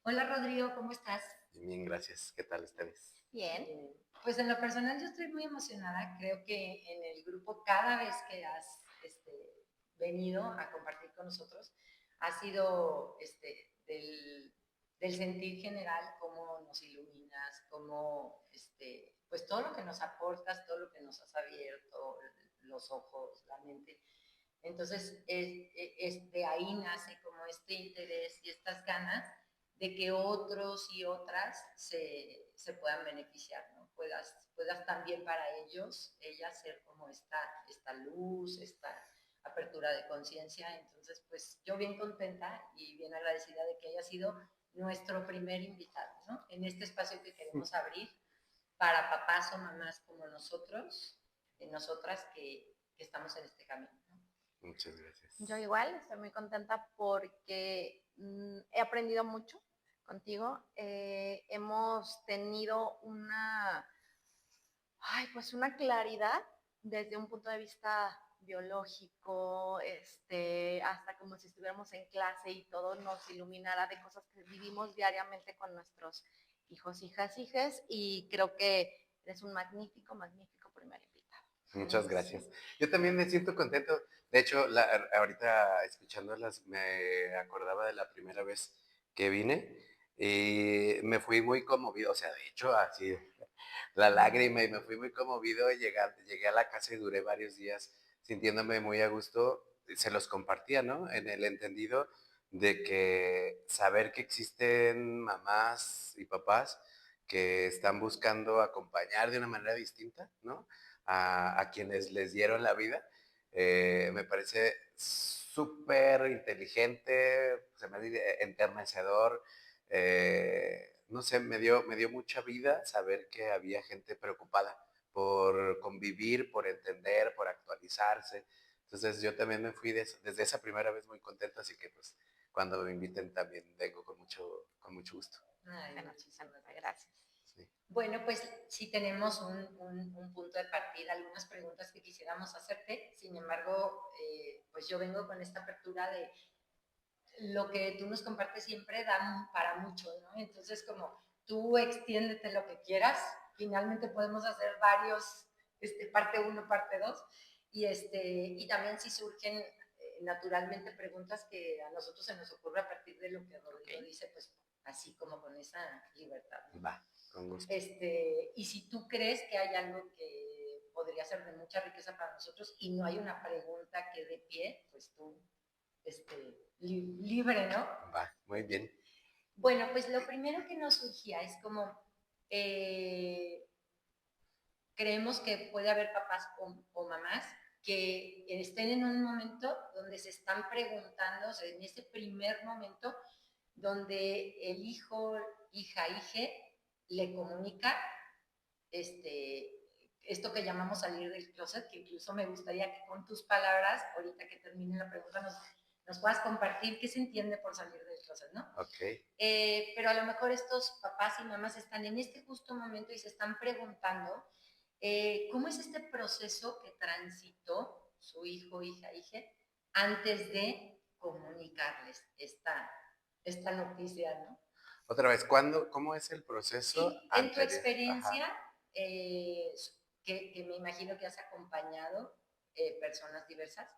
Hola Rodrigo, ¿cómo estás? Bien, gracias. ¿Qué tal ustedes? Bien. Pues en lo personal yo estoy muy emocionada. Creo que en el grupo cada vez que has venido a compartir con nosotros ha sido del sentir general, cómo nos iluminas, cómo pues todo lo que nos aportas, todo lo que nos has abierto, los ojos, la mente. Entonces, de ahí nace como este interés y estas ganas de que otros y otras se puedan beneficiar, ¿no? Puedas también para ellos, ellas ser como esta luz, esta apertura de conciencia. Entonces, pues yo bien contenta y bien agradecida de que haya sido nuestro primer invitado, ¿no? En este espacio que queremos abrir para papás o mamás como nosotros, nosotras que estamos en este camino, ¿no? Muchas Yo gracias. igual estoy muy contenta porque he aprendido mucho contigo. Hemos tenido pues una claridad desde un punto de vista biológico, hasta como si estuviéramos en clase y todo nos iluminara de cosas que vivimos diariamente con nuestros hijos, hijas, hijes, y creo que eres un magnífico, magnífico primer invitado. Muchas gracias. Yo también me siento contento. De hecho, ahorita escuchándolas me acordaba de la primera vez que vine y me fui muy conmovido. O sea, de hecho, así la lágrima y me fui muy conmovido. Llegué a la casa y duré varios días sintiéndome muy a gusto. Se los compartía, ¿no? En el entendido de que saber que existen mamás y papás que están buscando acompañar de una manera distinta, ¿no? A quienes les dieron la vida, me parece súper inteligente, se me hace enternecedor, no sé, me dio mucha vida saber que había gente preocupada por convivir, por entender, por actualizarse. Entonces yo también me fui desde esa primera vez muy contento, así que pues cuando me inviten también vengo con mucho gusto. Ay, Bueno, muchísimas gracias. gracias. Sí. Bueno, pues sí tenemos un punto de partida, algunas preguntas que quisiéramos hacerte. Sin embargo, pues yo vengo con esta apertura de lo que tú nos compartes siempre da para mucho, ¿no? Entonces, como tú extiéndete lo que quieras, finalmente podemos hacer varios, parte uno, parte 2, y también si surgen naturalmente preguntas que a nosotros se nos ocurre a partir de lo que Rodrigo Okay. dice, pues así como con esa libertad, ¿no? Va, con gusto. Y si tú crees que hay algo que podría ser de mucha riqueza para nosotros y no hay una pregunta que dé pie, pues tú libre, ¿no? Va, muy bien. Bueno, pues lo primero que nos surgía es como eh, creemos que puede haber papás o mamás que estén en un momento donde se están preguntando, o sea, en ese primer momento donde el hijo, hija, hije le comunica esto que llamamos salir del closet, que incluso me gustaría que con tus palabras, ahorita que termine la pregunta, nos puedas compartir qué se entiende por salir del closet, ¿no? Ok. Pero a lo mejor estos papás y mamás están en este justo momento y se están preguntando cómo es este proceso que transitó su hijo, hija, hije, antes de comunicarles esta noticia, ¿no? Otra vez, ¿cómo es el proceso Sí, en tu anterior? Ajá. experiencia, eh, que me imagino que has acompañado personas diversas,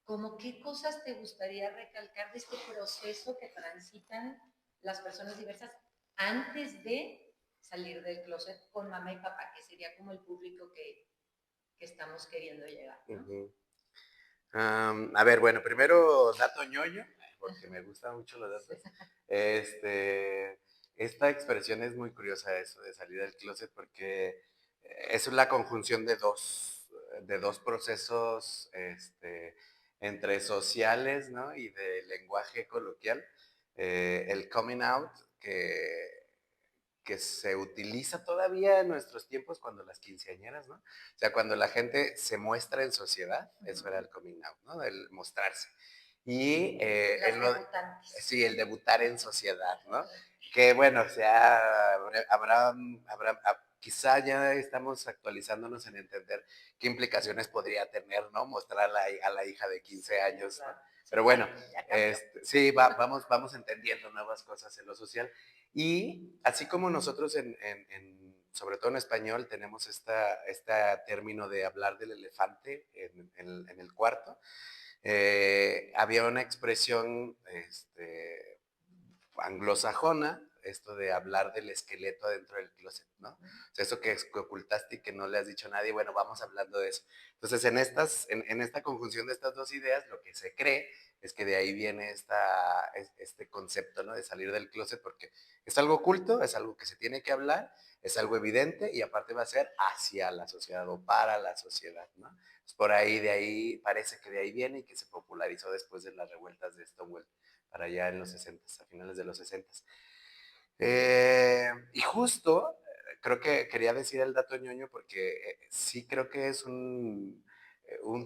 ¿cómo qué cosas te gustaría recalcar de este proceso que transitan las personas diversas antes de salir del closet con mamá y papá, que sería como el público que estamos queriendo llegar, ¿no? Ujú. A ver, bueno, primero dato ñoño, porque me gustan mucho los Sí. datos. Este, esta expresión es muy curiosa, eso de salir del closet, porque es la conjunción de dos procesos, entre sociales, ¿no? Y de lenguaje coloquial. El coming out, que se utiliza todavía en nuestros tiempos cuando las quinceañeras, ¿no? O sea, cuando la gente se muestra en sociedad, eso era el coming out, ¿no? El mostrarse. Y Las debutantes. sí, el debutar en sociedad, ¿no? Que bueno, o sea, quizá ya estamos actualizándonos en entender qué implicaciones podría tener, ¿no? Mostrar a la hija de 15 Sí, años, ¿no? claro. Pero bueno, Ya cambió. sí, vamos entendiendo nuevas cosas en lo social. Y así como nosotros, sobre todo en español, tenemos este término de hablar del elefante en el cuarto, había una expresión anglosajona, esto de hablar del esqueleto adentro del closet, ¿no? O sea, eso que ocultaste y que no le has dicho a nadie, bueno, vamos hablando de eso. Entonces, en esta conjunción de estas dos ideas, lo que se cree es que de ahí viene este concepto, ¿no? De salir del closet, porque es algo oculto, es algo que se tiene que hablar, es algo evidente y aparte va a ser hacia la sociedad o para la sociedad, ¿no? Pues por ahí, de ahí, parece que de ahí viene y que se popularizó después de las revueltas de Stonewall para allá en los 60, a finales de los 60. Y justo, creo que quería decir el dato ñoño porque sí creo que es un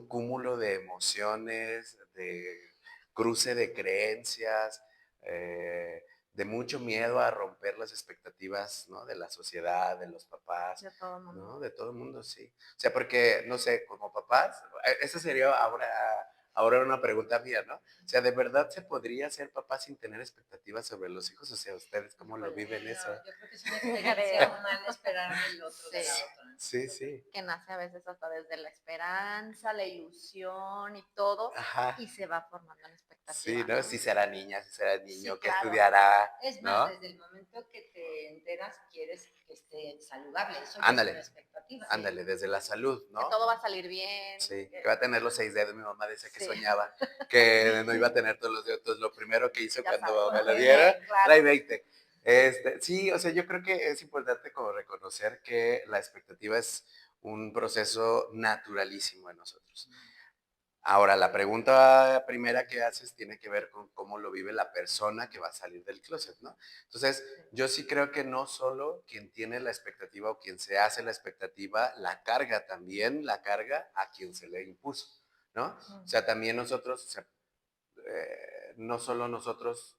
cúmulo de emociones, de cruce de creencias, de mucho miedo a romper las expectativas, ¿no? De la sociedad, de los papás, De todo el mundo. ¿no? De todo el mundo, sí. O sea, porque, no sé, como papás, esa sería ahora una pregunta mía, ¿no? O sea, ¿de verdad se podría ser papá sin tener expectativas sobre los hijos? O sea, ¿ustedes cómo lo viven eso? Yo creo que es una experiencia humana esperar del otro, de la Sí. otra. Sí, sí. Que nace a veces hasta desde la esperanza, la ilusión y todo, Ajá. y se va formando en expectativa, Sí, ¿no? Si será niña, si será niño, Sí, que claro. estudiará, Es ¿no? más, desde el momento que te enteras, quieres que esté saludable. Eso ya es una Ándale, expectativa. ándale, desde la salud, Que ¿no? todo va a salir bien. Sí, que va a tener los 6 dedos. Mi mamá decía que Sí. soñaba que no iba a tener todos los dedos. Entonces, lo primero que hizo Ya cuando sabes, me lo ¿no? diera, Claro. trae 20. Sí, o sea, yo creo que es importante como reconocer que la expectativa es un proceso naturalísimo en nosotros. Ahora, la pregunta primera que haces tiene que ver con cómo lo vive la persona que va a salir del closet, ¿no? Entonces, yo sí creo que no solo quien tiene la expectativa o quien se hace la expectativa, la carga también, la carga a quien se le impuso, ¿no? O sea, también nosotros, o sea, no solo nosotros,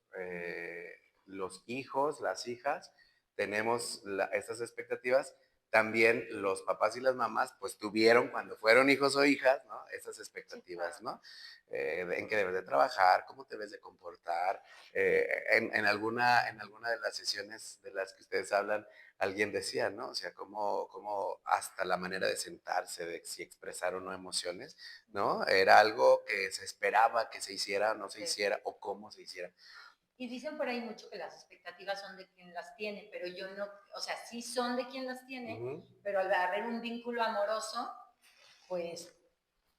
los hijos, las hijas, tenemos estas expectativas, también los papás y las mamás, pues tuvieron cuando fueron hijos o hijas, ¿no? Esas expectativas, ¿no? En qué debes de trabajar, cómo te debes de comportar. En alguna de las sesiones de las que ustedes hablan, alguien decía, ¿no? O sea, cómo hasta la manera de sentarse, de si expresar o no emociones, ¿no? Era algo que se esperaba que se hiciera o no se hiciera o cómo se hiciera. Y dicen por ahí mucho que las expectativas son de quien las tiene, pero yo no, o sea, sí son de quien las tiene, pero al haber un vínculo amoroso, pues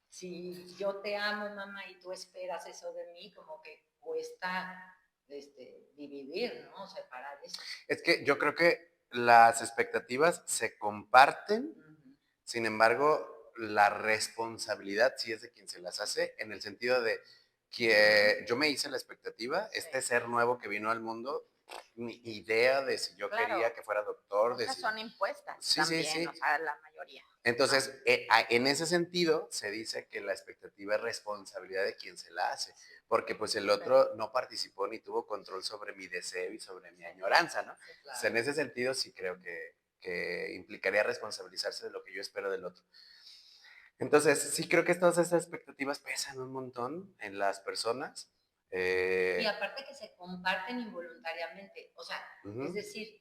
si yo te amo, mamá, y tú esperas eso de mí, como que cuesta dividir, ¿no? Separar eso. Es que yo creo que las expectativas se comparten, sin embargo, la responsabilidad sí es de quien se las hace, en el sentido de que yo me hice la expectativa, este ser nuevo que vino al mundo, ni idea de si yo quería que fuera doctor, de Muchas si... son impuestas Sí, sí, también, sí. o sea, la mayoría. Entonces, en ese sentido, se dice que la expectativa es responsabilidad de quien se la hace, porque pues el otro no participó ni tuvo control sobre mi deseo y sobre mi añoranza, ¿no? Sí, O claro. sea, en ese sentido sí creo que implicaría responsabilizarse de lo que yo espero del otro. Entonces, sí creo que todas esas expectativas pesan un montón en las personas. Y aparte que se comparten involuntariamente, o sea, es decir,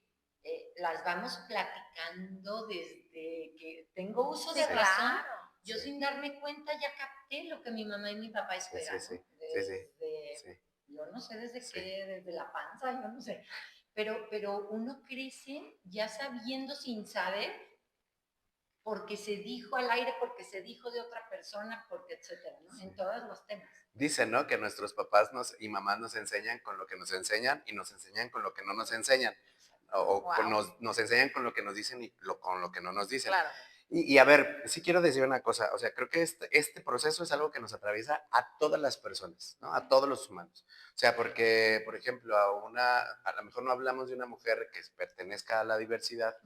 las vamos platicando desde que tengo uso de Sí, razón. claro. Yo sin darme cuenta ya capté lo que mi mamá y mi papá esperan, Sí, ¿no? sí, sí, Desde, sí. yo no sé desde Sí. qué, desde la panza, yo no sé. Pero uno crece ya sabiendo sin saber, porque se dijo al aire, porque se dijo de otra persona, porque etcétera, ¿no? En todos los temas. Dicen, ¿no? Que nuestros papás y mamás nos enseñan con lo que nos enseñan y nos enseñan con lo que no nos enseñan. O nos enseñan con lo que nos dicen y con lo que no nos dicen. Claro. Y a ver, sí quiero decir una cosa, o sea, creo que este proceso es algo que nos atraviesa a todas las personas, ¿no? A todos los humanos. O sea, porque, por ejemplo, a lo mejor no hablamos de una mujer que pertenezca a la diversidad,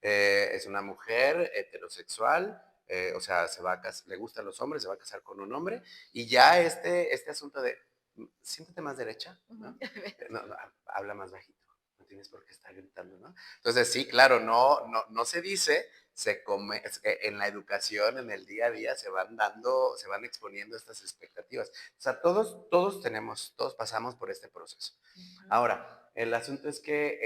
es una mujer heterosexual, o sea, le gustan los hombres, se va a casar con un hombre, y ya este asunto de, siéntate más derecha, ¿no? No, habla más bajito. no tienes por qué estar gritando, ¿no? Entonces, sí, claro, no se dice, es que en la educación, en el día a día, se van exponiendo estas expectativas. O sea, todos pasamos por este proceso. Ahora, el asunto es que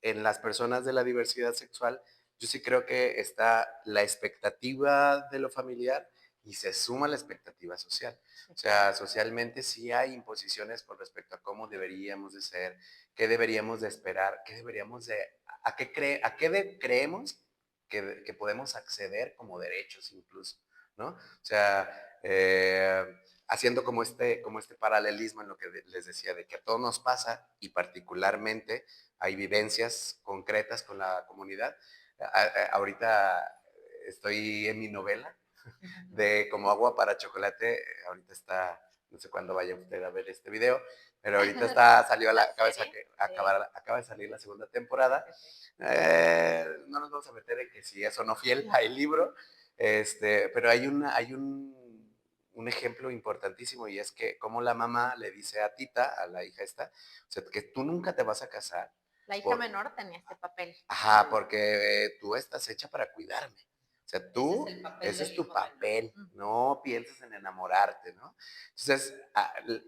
en las personas de la diversidad sexual, yo sí creo que está la expectativa de lo familiar y se suma la expectativa social. O sea, socialmente sí hay imposiciones con respecto a cómo deberíamos de ser, qué deberíamos de esperar, qué deberíamos de, creemos que podemos acceder como derechos incluso, ¿no? O sea, haciendo como este paralelismo en lo que les decía, de que a todos nos pasa y particularmente hay vivencias concretas con la comunidad. Ahorita estoy en mi novela de Como agua para chocolate, ahorita está, no sé cuándo vaya usted a ver este video, pero ahorita acaba de salir la segunda temporada. No nos vamos a meter en que si eso no fiel al libro, pero hay un ejemplo importantísimo y es que como la mamá le dice a Tita, a la hija esta, o sea, que tú nunca te vas a casar. La hija menor tenía este papel. Ajá, porque tú estás hecha para cuidarme. O sea, ese es tu papel, no pienses en enamorarte, ¿no? Entonces,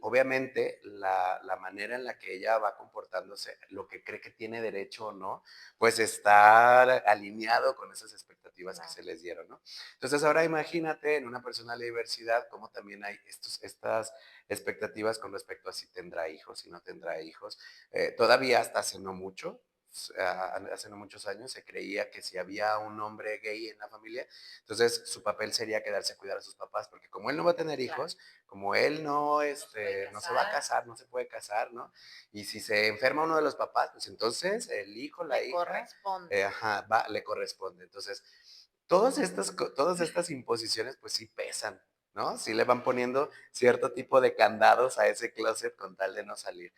obviamente, la manera en la que ella va comportándose, lo que cree que tiene derecho o no, pues está alineado con esas expectativas que se les dieron, ¿no? Entonces, ahora imagínate en una persona de la diversidad, cómo también hay estas expectativas con respecto a si tendrá hijos, si no tendrá hijos. Todavía hasta hace no mucho, hace no muchos años, se creía que si había un hombre gay en la familia, entonces su papel sería quedarse a cuidar a sus papás, porque como él no va a tener hijos, como él no se va a casar, no se puede casar, ¿no? Y si se enferma uno de los papás, pues entonces el hijo, la hija, corresponde. le corresponde. Entonces, todas estas imposiciones, pues sí pesan, ¿no? Sí le van poniendo cierto tipo de candados a ese closet con tal de no salir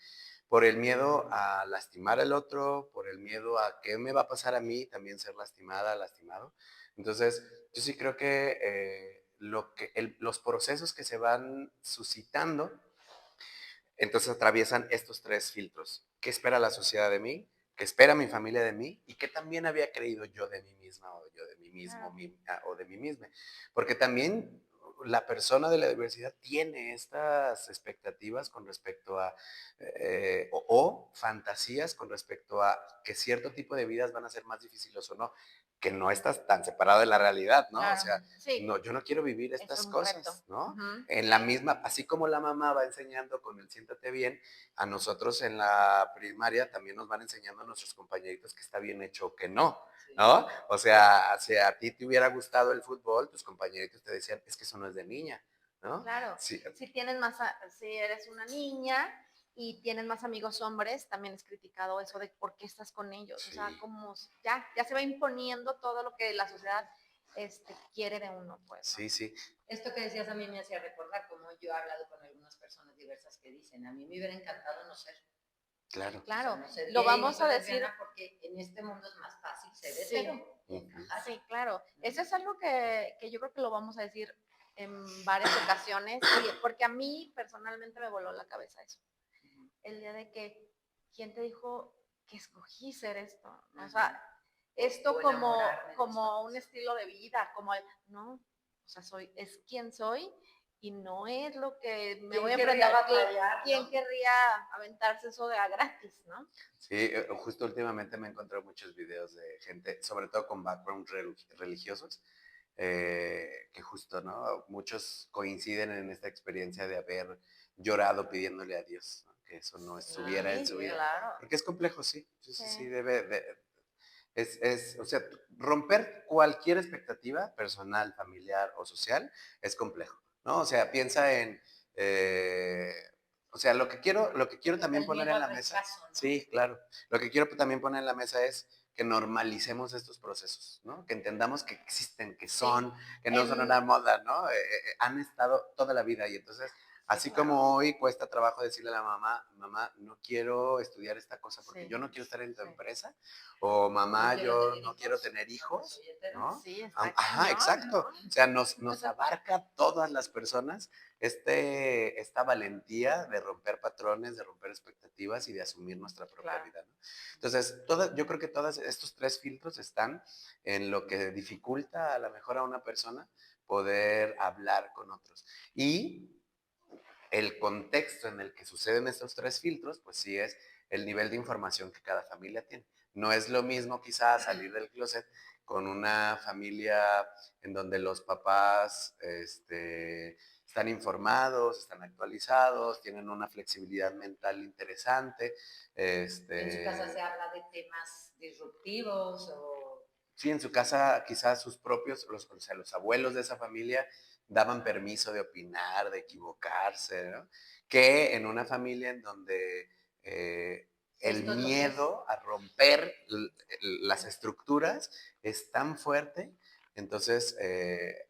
por el miedo a lastimar al otro, por el miedo a qué me va a pasar a mí, también ser lastimada, lastimado. Entonces, yo sí creo que, los procesos que se van suscitando, entonces atraviesan estos tres filtros. ¿Qué espera la sociedad de mí? ¿Qué espera mi familia de mí? ¿Y qué también había creído yo de mí misma o yo de mí mismo o de mí misma? Porque también la persona de la diversidad tiene estas expectativas con respecto a, o fantasías con respecto a que cierto tipo de vidas van a ser más difíciles o no, que no estás tan separado de la realidad, ¿no? Claro, o sea, sí. no, yo no quiero vivir estas cosas, reto. ¿no? En la misma, así como la mamá va enseñando con el siéntate bien, a nosotros en la primaria también nos van enseñando a nuestros compañeritos que está bien hecho o que no, ¿no? O sea, si a ti te hubiera gustado el fútbol, tus compañeritos te decían, es que eso no es de niña, ¿no? Claro, sí. si eres una niña y tienes más amigos hombres, también es criticado eso de por qué estás con ellos. Sí. O sea, como ya se va imponiendo todo lo que la sociedad quiere de uno, pues. ¿no? Sí, sí. Esto que decías a mí me hacía recordar como yo he hablado con algunas personas diversas que dicen, a mí me hubiera encantado no ser. Claro. Claro, o sea, no ser lo gay, vamos no a decir. Porque en este mundo es más fácil ser Sí. hetero y encajar. Sí, claro. Eso es algo que yo creo que lo vamos a decir en varias ocasiones, porque a mí personalmente me voló la cabeza eso. El día de que, ¿quién te dijo que escogí ser esto? O sea, esto como un estilo de vida, no, o sea, es quien soy y no es lo que me voy a enfrentar. ¿Quién querría aventarse eso de a gratis, no? Sí, justo últimamente me encontré muchos videos de gente, sobre todo con backgrounds religiosos, que justo, ¿no? Muchos coinciden en esta experiencia de haber llorado pidiéndole a Dios, ¿no? Que eso no estuviera en su vida. Claro. Porque es complejo, sí. Sí, o sea, romper cualquier expectativa personal, familiar o social es complejo, ¿no? O sea, piensa en, o sea, lo que quiero también poner en la mesa, ¿no? Sí, claro, lo que quiero también poner en la mesa es que normalicemos estos procesos, ¿no? Que entendamos que existen, que son, que no son una moda, ¿no? Han estado toda la vida y entonces Así claro. como hoy cuesta trabajo decirle a la mamá, mamá, no quiero estudiar esta cosa porque Sí, yo no quiero estar en tu sí. empresa, o No mamá, quiero yo tener no quiero hijos tener porque hijos, soy hetero. ¿no? Sí, está Ajá, cañón, exacto. ¿no? O sea, nos abarca a todas las personas esta valentía de romper patrones, de romper expectativas y de asumir nuestra propia Claro. vida, ¿no? Entonces, yo creo que todos estos 3 filtros están en lo que dificulta a lo mejor a una persona poder hablar con otros. Y el contexto en el que suceden estos 3 filtros, pues sí es el nivel de información que cada familia tiene. No es lo mismo quizás salir del closet con una familia en donde los papás están informados, están actualizados, tienen una flexibilidad mental interesante. En su casa se habla de temas disruptivos o... Sí, en su casa quizás sus propios, o sea, los abuelos de esa familia daban permiso de opinar, de equivocarse, ¿no? Que en una familia en donde el Esto es lo que es. miedo a romper las estructuras es tan fuerte, entonces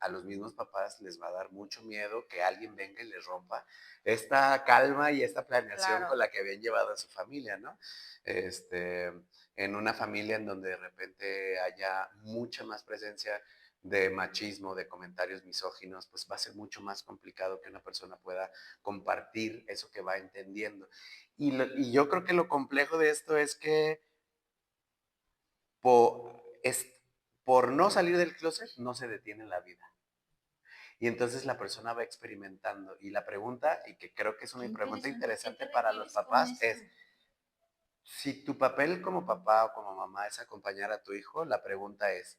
a los mismos papás les va a dar mucho miedo que alguien venga y les rompa esta calma y esta planeación con Claro. la que habían llevado a su familia, ¿no? Este, en una familia en donde de repente haya mucha más presencia de machismo, de comentarios misóginos, pues va a ser mucho más complicado que una persona pueda compartir eso que va entendiendo. Y yo creo que lo complejo de esto es que por, es, por no salir del closet no se detiene la vida. Y entonces la persona va experimentando. Y la pregunta, y que creo que es Qué una pregunta interesante. ¿A qué te interesante para los refieres con papás, esto? es, si tu papel como papá o como mamá es acompañar a tu hijo, la pregunta es,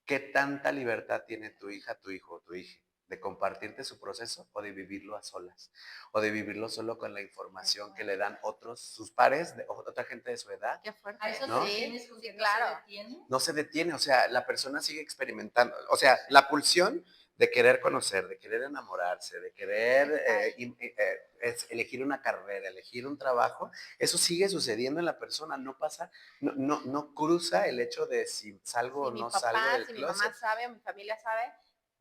¿qué tanta libertad tiene tu hija, tu hijo o tu hija de compartirte su proceso o de vivirlo a solas? O de vivirlo solo con la Qué información que le fuerte. dan sus pares, otra gente de su edad, Qué ¿A fuerte. eso te ¿no? Sí, refieres con que sí, no se claro. detiene? No se detiene, o sea, la persona sigue experimentando, o sea, la pulsión de querer conocer, de querer enamorarse, de querer Está ahí. elegir una carrera, elegir un trabajo, eso sigue sucediendo en la persona, no pasa, no cruza el hecho de si salgo o Si mi no salgo papá, del si mi mamá closet. sabe o mi familia sabe,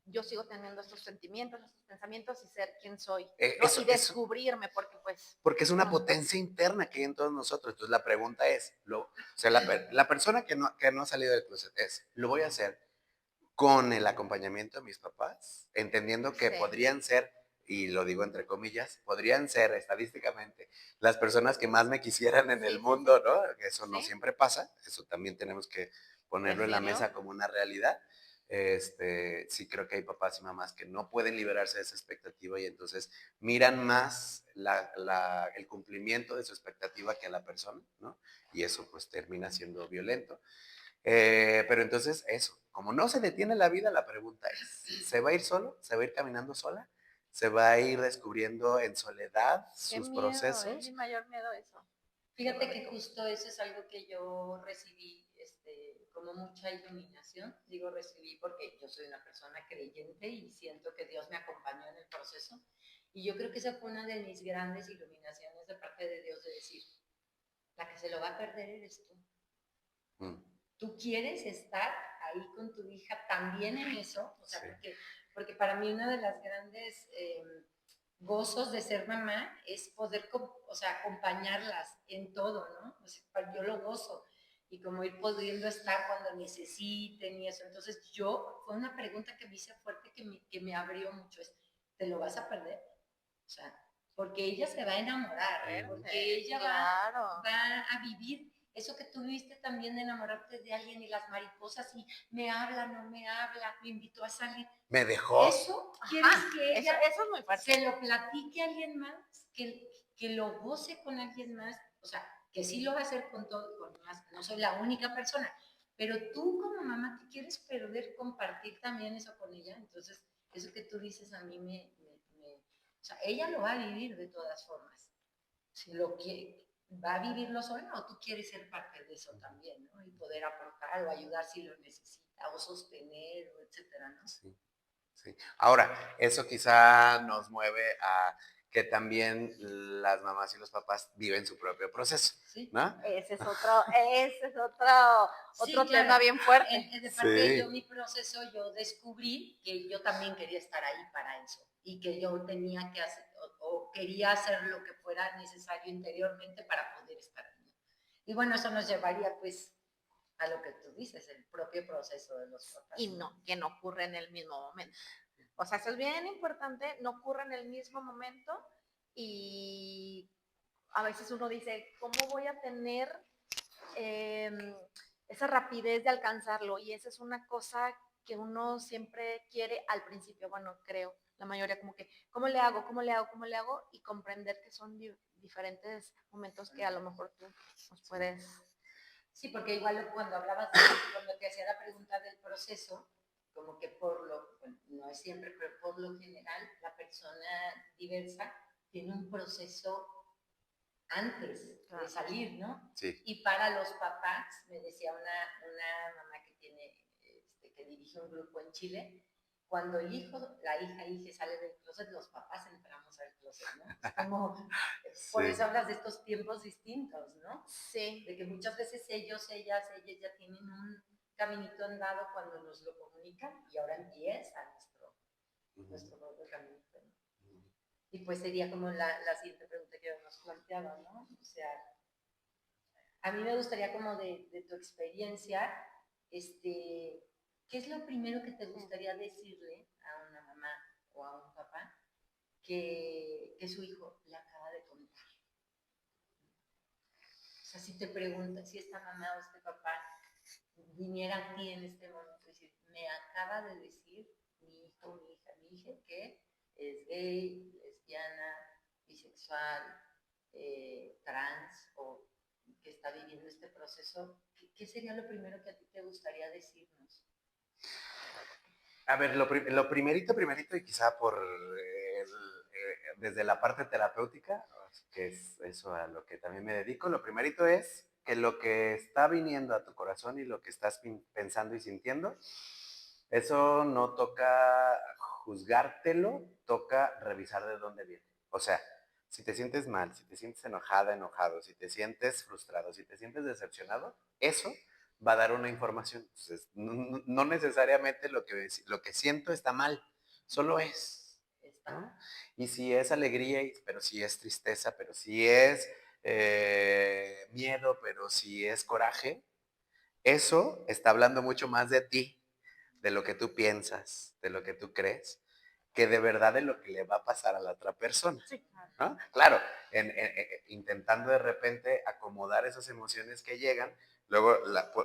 yo sigo teniendo estos sentimientos, estos pensamientos y ser quien soy, Eh, ¿no? eso, Y eso, descubrirme, porque pues, porque es una no. potencia interna que hay en todos nosotros. Entonces la pregunta es, o sea, la persona que no ha salido del closet es, ¿lo voy a hacer con el acompañamiento de mis papás, entendiendo que Sí, podrían ser, y lo digo entre comillas, podrían ser estadísticamente las personas que más me quisieran en el sí, sí, mundo, sí, ¿no? Eso no sí, siempre pasa, eso también tenemos que ponerlo en la decirlo. mesa como una realidad. Sí creo que hay papás y mamás que no pueden liberarse de esa expectativa y entonces miran más el cumplimiento de su expectativa que a la persona, ¿no? Y eso pues termina siendo violento. Pero entonces eso, como no se detiene la vida, la pregunta es, ¿se va a ir solo? ¿Se va a ir caminando sola? ¿Se va a ir descubriendo en soledad Qué sus miedo, es mi procesos? mayor miedo eso. Fíjate que justo eso es algo que yo recibí como mucha iluminación. Digo recibí porque yo soy una persona creyente y siento que Dios me acompañó en el proceso. Y yo creo que esa fue una de mis grandes iluminaciones de parte de Dios, de decir, la que se lo va a perder eres tú. Mm, Tú quieres estar ahí con tu hija también en eso, o sea, sí. porque para mí una de las grandes gozos de ser mamá es poder, o sea, acompañarlas en todo, ¿no? O sea, yo lo gozo y como ir pudiendo estar cuando necesiten y eso. Entonces fue una pregunta que me hice fuerte que me abrió mucho, es, ¿te lo vas a perder? O sea, porque ella se va a enamorar, porque ella Claro. va a vivir eso que tú viviste también de enamorarte de alguien y las mariposas y me habla, no me habla, me invitó a salir. Me dejó. Eso quieres que ella Eso es muy fuerte. se lo platique a alguien más, que lo goce con alguien más, o sea, que sí lo va a hacer con todo, con más, no soy la única persona, pero tú como mamá te quieres perder compartir también eso con ella, entonces eso que tú dices a mí o sea, ella lo va a vivir de todas formas. Si lo quiere, va a vivirlo sola o tú quieres ser parte de eso también, ¿no? Y poder aportar o ayudar si lo necesita o sostener, o etcétera, ¿no? Sí, sí. Ahora, eso quizá nos mueve a que también las mamás y los papás viven su propio proceso, Sí. ¿no? Otro Sí, tema claro. bien fuerte. De parte de yo, Sí. mi proceso, yo descubrí que yo también quería estar ahí para eso y que yo tenía que hacer, quería hacer lo que fuera necesario interiormente para poder estar bien. Y bueno, eso nos llevaría pues a lo que tú dices, el propio proceso de los papás. Y no, que no ocurre en el mismo momento. O sea, eso es bien importante, no ocurre en el mismo momento y a veces uno dice, ¿cómo voy a tener esa rapidez de alcanzarlo? Y esa es una cosa que uno siempre quiere al principio, bueno, creo, la mayoría como que, ¿cómo le hago? ¿Cómo le hago? ¿Cómo le hago? Y comprender que son diferentes momentos que a lo mejor tú nos puedes... Sí, porque igual cuando hablabas, cuando te hacía la pregunta del proceso, como que bueno, no es siempre, pero por lo general, la persona diversa tiene un proceso antes de salir, ¿no? Sí. Y para los papás, me decía una mamá que tiene, que dirige un grupo en Chile, cuando el hijo, la hija sale del closet, los papás entramos al closet, ¿no? Es como, por eso hablas de estos tiempos distintos, ¿no? Sí. De que muchas veces ellas ya tienen un caminito andado cuando nos lo comunican y ahora empieza nuestro propio caminito, ¿no? Y pues sería como la siguiente pregunta que nos planteaba, ¿no? O sea, a mí me gustaría como de tu experiencia, ¿qué es lo primero que te gustaría decirle a una mamá o a un papá que su hijo le acaba de contar? O sea, si te preguntan, si esta mamá o este papá viniera a ti en este momento y decir, me acaba de decir mi hijo, mi hija que es gay, lesbiana, bisexual, trans o que está viviendo este proceso, ¿qué sería lo primero que a ti te gustaría decirnos? A ver, lo primerito, y quizá desde la parte terapéutica, que es eso a lo que también me dedico, lo primerito es que lo que está viniendo a tu corazón y lo que estás pensando y sintiendo, eso no toca juzgártelo, toca revisar de dónde viene. O sea, si te sientes mal, si te sientes enojada, enojado, si te sientes frustrado, si te sientes decepcionado, eso va a dar una información. Entonces, no necesariamente lo que siento está mal, solo es, ¿no? Y si es alegría, pero si es tristeza, pero si es miedo, pero si es coraje, eso está hablando mucho más de ti, de lo que tú piensas, de lo que tú crees, que de verdad de lo que le va a pasar a la otra persona. Sí, claro. ¿No? Claro, intentando de repente acomodar esas emociones que llegan, luego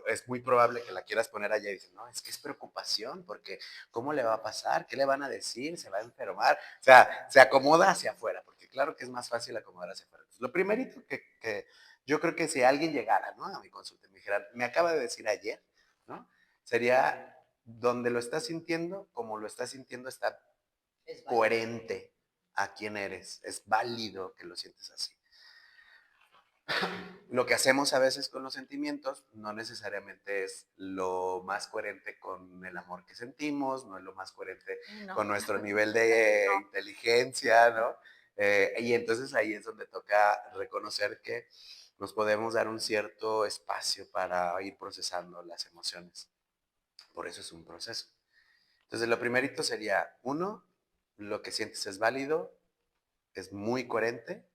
es muy probable que la quieras poner allá y dices, no, es que es preocupación, porque ¿cómo le va a pasar? ¿Qué le van a decir? ¿Se va a enfermar? O sea, se acomoda hacia afuera, porque claro que es más fácil acomodar hacia afuera. Entonces, lo primerito que yo creo que si alguien llegara, ¿no?, a mi consulta y me dijera, me acaba de decir ayer, ¿no?, sería donde lo estás sintiendo, como lo estás sintiendo, está coherente a quién eres. Es válido que lo sientes así. Lo que hacemos a veces con los sentimientos no necesariamente es lo más coherente con el amor que sentimos, no es lo más coherente con nuestro nivel de inteligencia, ¿no? Y entonces ahí es donde toca reconocer que nos podemos dar un cierto espacio para ir procesando las emociones. Por eso es un proceso. Entonces, lo primerito sería, uno, lo que sientes es válido, es muy coherente.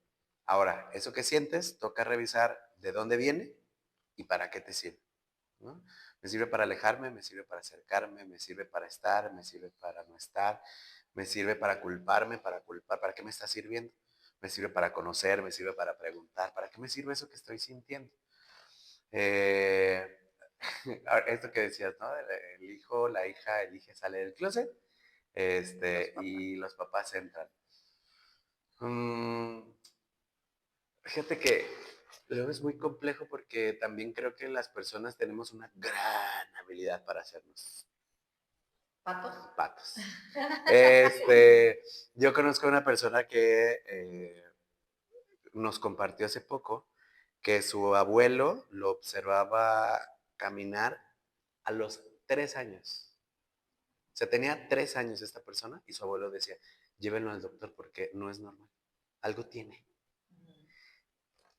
Ahora, eso que sientes, toca revisar de dónde viene y para qué te sirve, ¿no? Me sirve para alejarme, me sirve para acercarme, me sirve para estar, me sirve para no estar, me sirve para culparme, para culpar, ¿para qué me está sirviendo? Me sirve para conocer, me sirve para preguntar, ¿para qué me sirve eso que estoy sintiendo? Esto que decías, ¿no? El hijo, la hija elige, sale del closet, y los papás entran. Fíjate que luego es muy complejo porque también creo que las personas tenemos una gran habilidad para hacernos patos. Yo conozco a una persona que nos compartió hace poco que su abuelo lo observaba caminar a los 3 años. O sea, tenía 3 años esta persona y su abuelo decía, llévenlo al doctor porque no es normal. Algo tiene.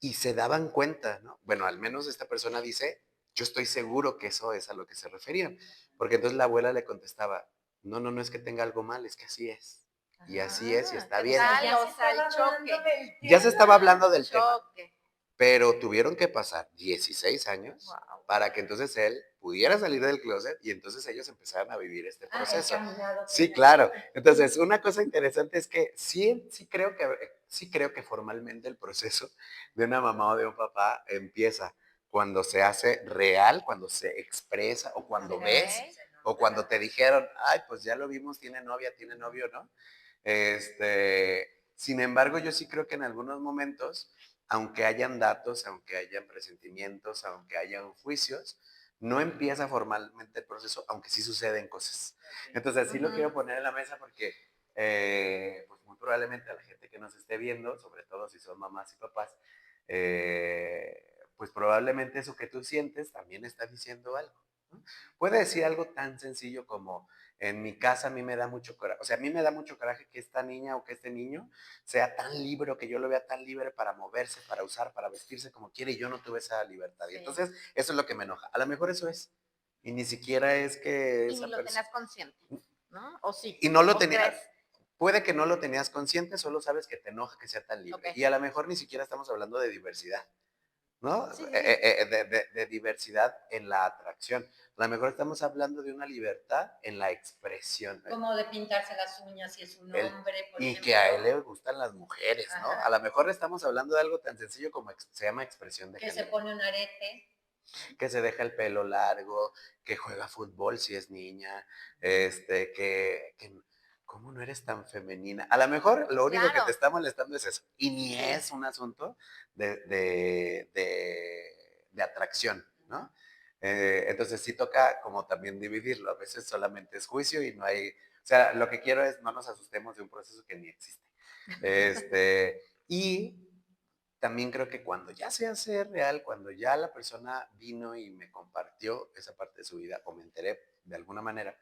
Y se daban cuenta, ¿no? Bueno, al menos esta persona dice, yo estoy seguro que eso es a lo que se referían. Porque entonces la abuela le contestaba, no es que tenga algo mal, es que así es. y así es y está ¿qué bien. tal? Ya O se sea, el estaba hablando choque. del Ya se estaba tema. hablando del tema, Choque. pero tuvieron que pasar 16 años Wow. para que entonces él pudiera salir del closet y entonces ellos empezaran a vivir este He proceso. caminado Sí, con claro. él. Entonces, una cosa interesante es que sí creo que formalmente el proceso de una mamá o de un papá empieza cuando se hace real, cuando se expresa o cuando Ok. ves o cuando te dijeron, ay, pues ya lo vimos, tiene novia, tiene novio, ¿no? Sin embargo, yo sí creo que en algunos momentos, aunque hayan datos, aunque hayan presentimientos, aunque hayan juicios, no empieza formalmente el proceso, aunque sí suceden cosas. Entonces, sí lo quiero poner en la mesa porque, pues muy probablemente a la gente que nos esté viendo, sobre todo si son mamás y papás, pues probablemente eso que tú sientes también está diciendo algo, ¿no? Puede decir algo tan sencillo como, en mi casa a mí me da mucho coraje, o sea, a mí me da mucho coraje que esta niña o que este niño sea tan libre, o que yo lo vea tan libre para moverse, para usar, para vestirse como quiere, y yo no tuve esa libertad. Y Sí. entonces, eso es lo que me enoja. A lo mejor eso es. Y ni siquiera es que Y esa ni lo persona... tenías consciente, ¿no? ¿O sí? Y no lo ¿O tenía... crees? Puede que no lo tenías consciente, solo sabes que te enoja que sea tan libre. Ok. Y a lo mejor ni siquiera estamos hablando de diversidad, ¿no? Sí, sí, sí. De diversidad en la atracción. A lo mejor estamos hablando de una libertad en la expresión. Como de pintarse las uñas si es un El- hombre, por y ejemplo. que a él le gustan las mujeres, ¿no? Ajá. A lo mejor estamos hablando de algo tan sencillo como se llama expresión de Que se género. pone un arete. Que se deja el pelo largo, que juega fútbol si es niña, ¿cómo no eres tan femenina? A lo mejor lo único que Claro. te está molestando es eso, y ni Sí. es un asunto de atracción, ¿no? Entonces sí toca como también dividirlo, a veces solamente es juicio y no hay, o sea, lo que quiero es no nos asustemos de un proceso que ni existe. Y también creo que cuando ya se hace real, cuando ya la persona vino y me compartió esa parte de su vida o me enteré de alguna manera,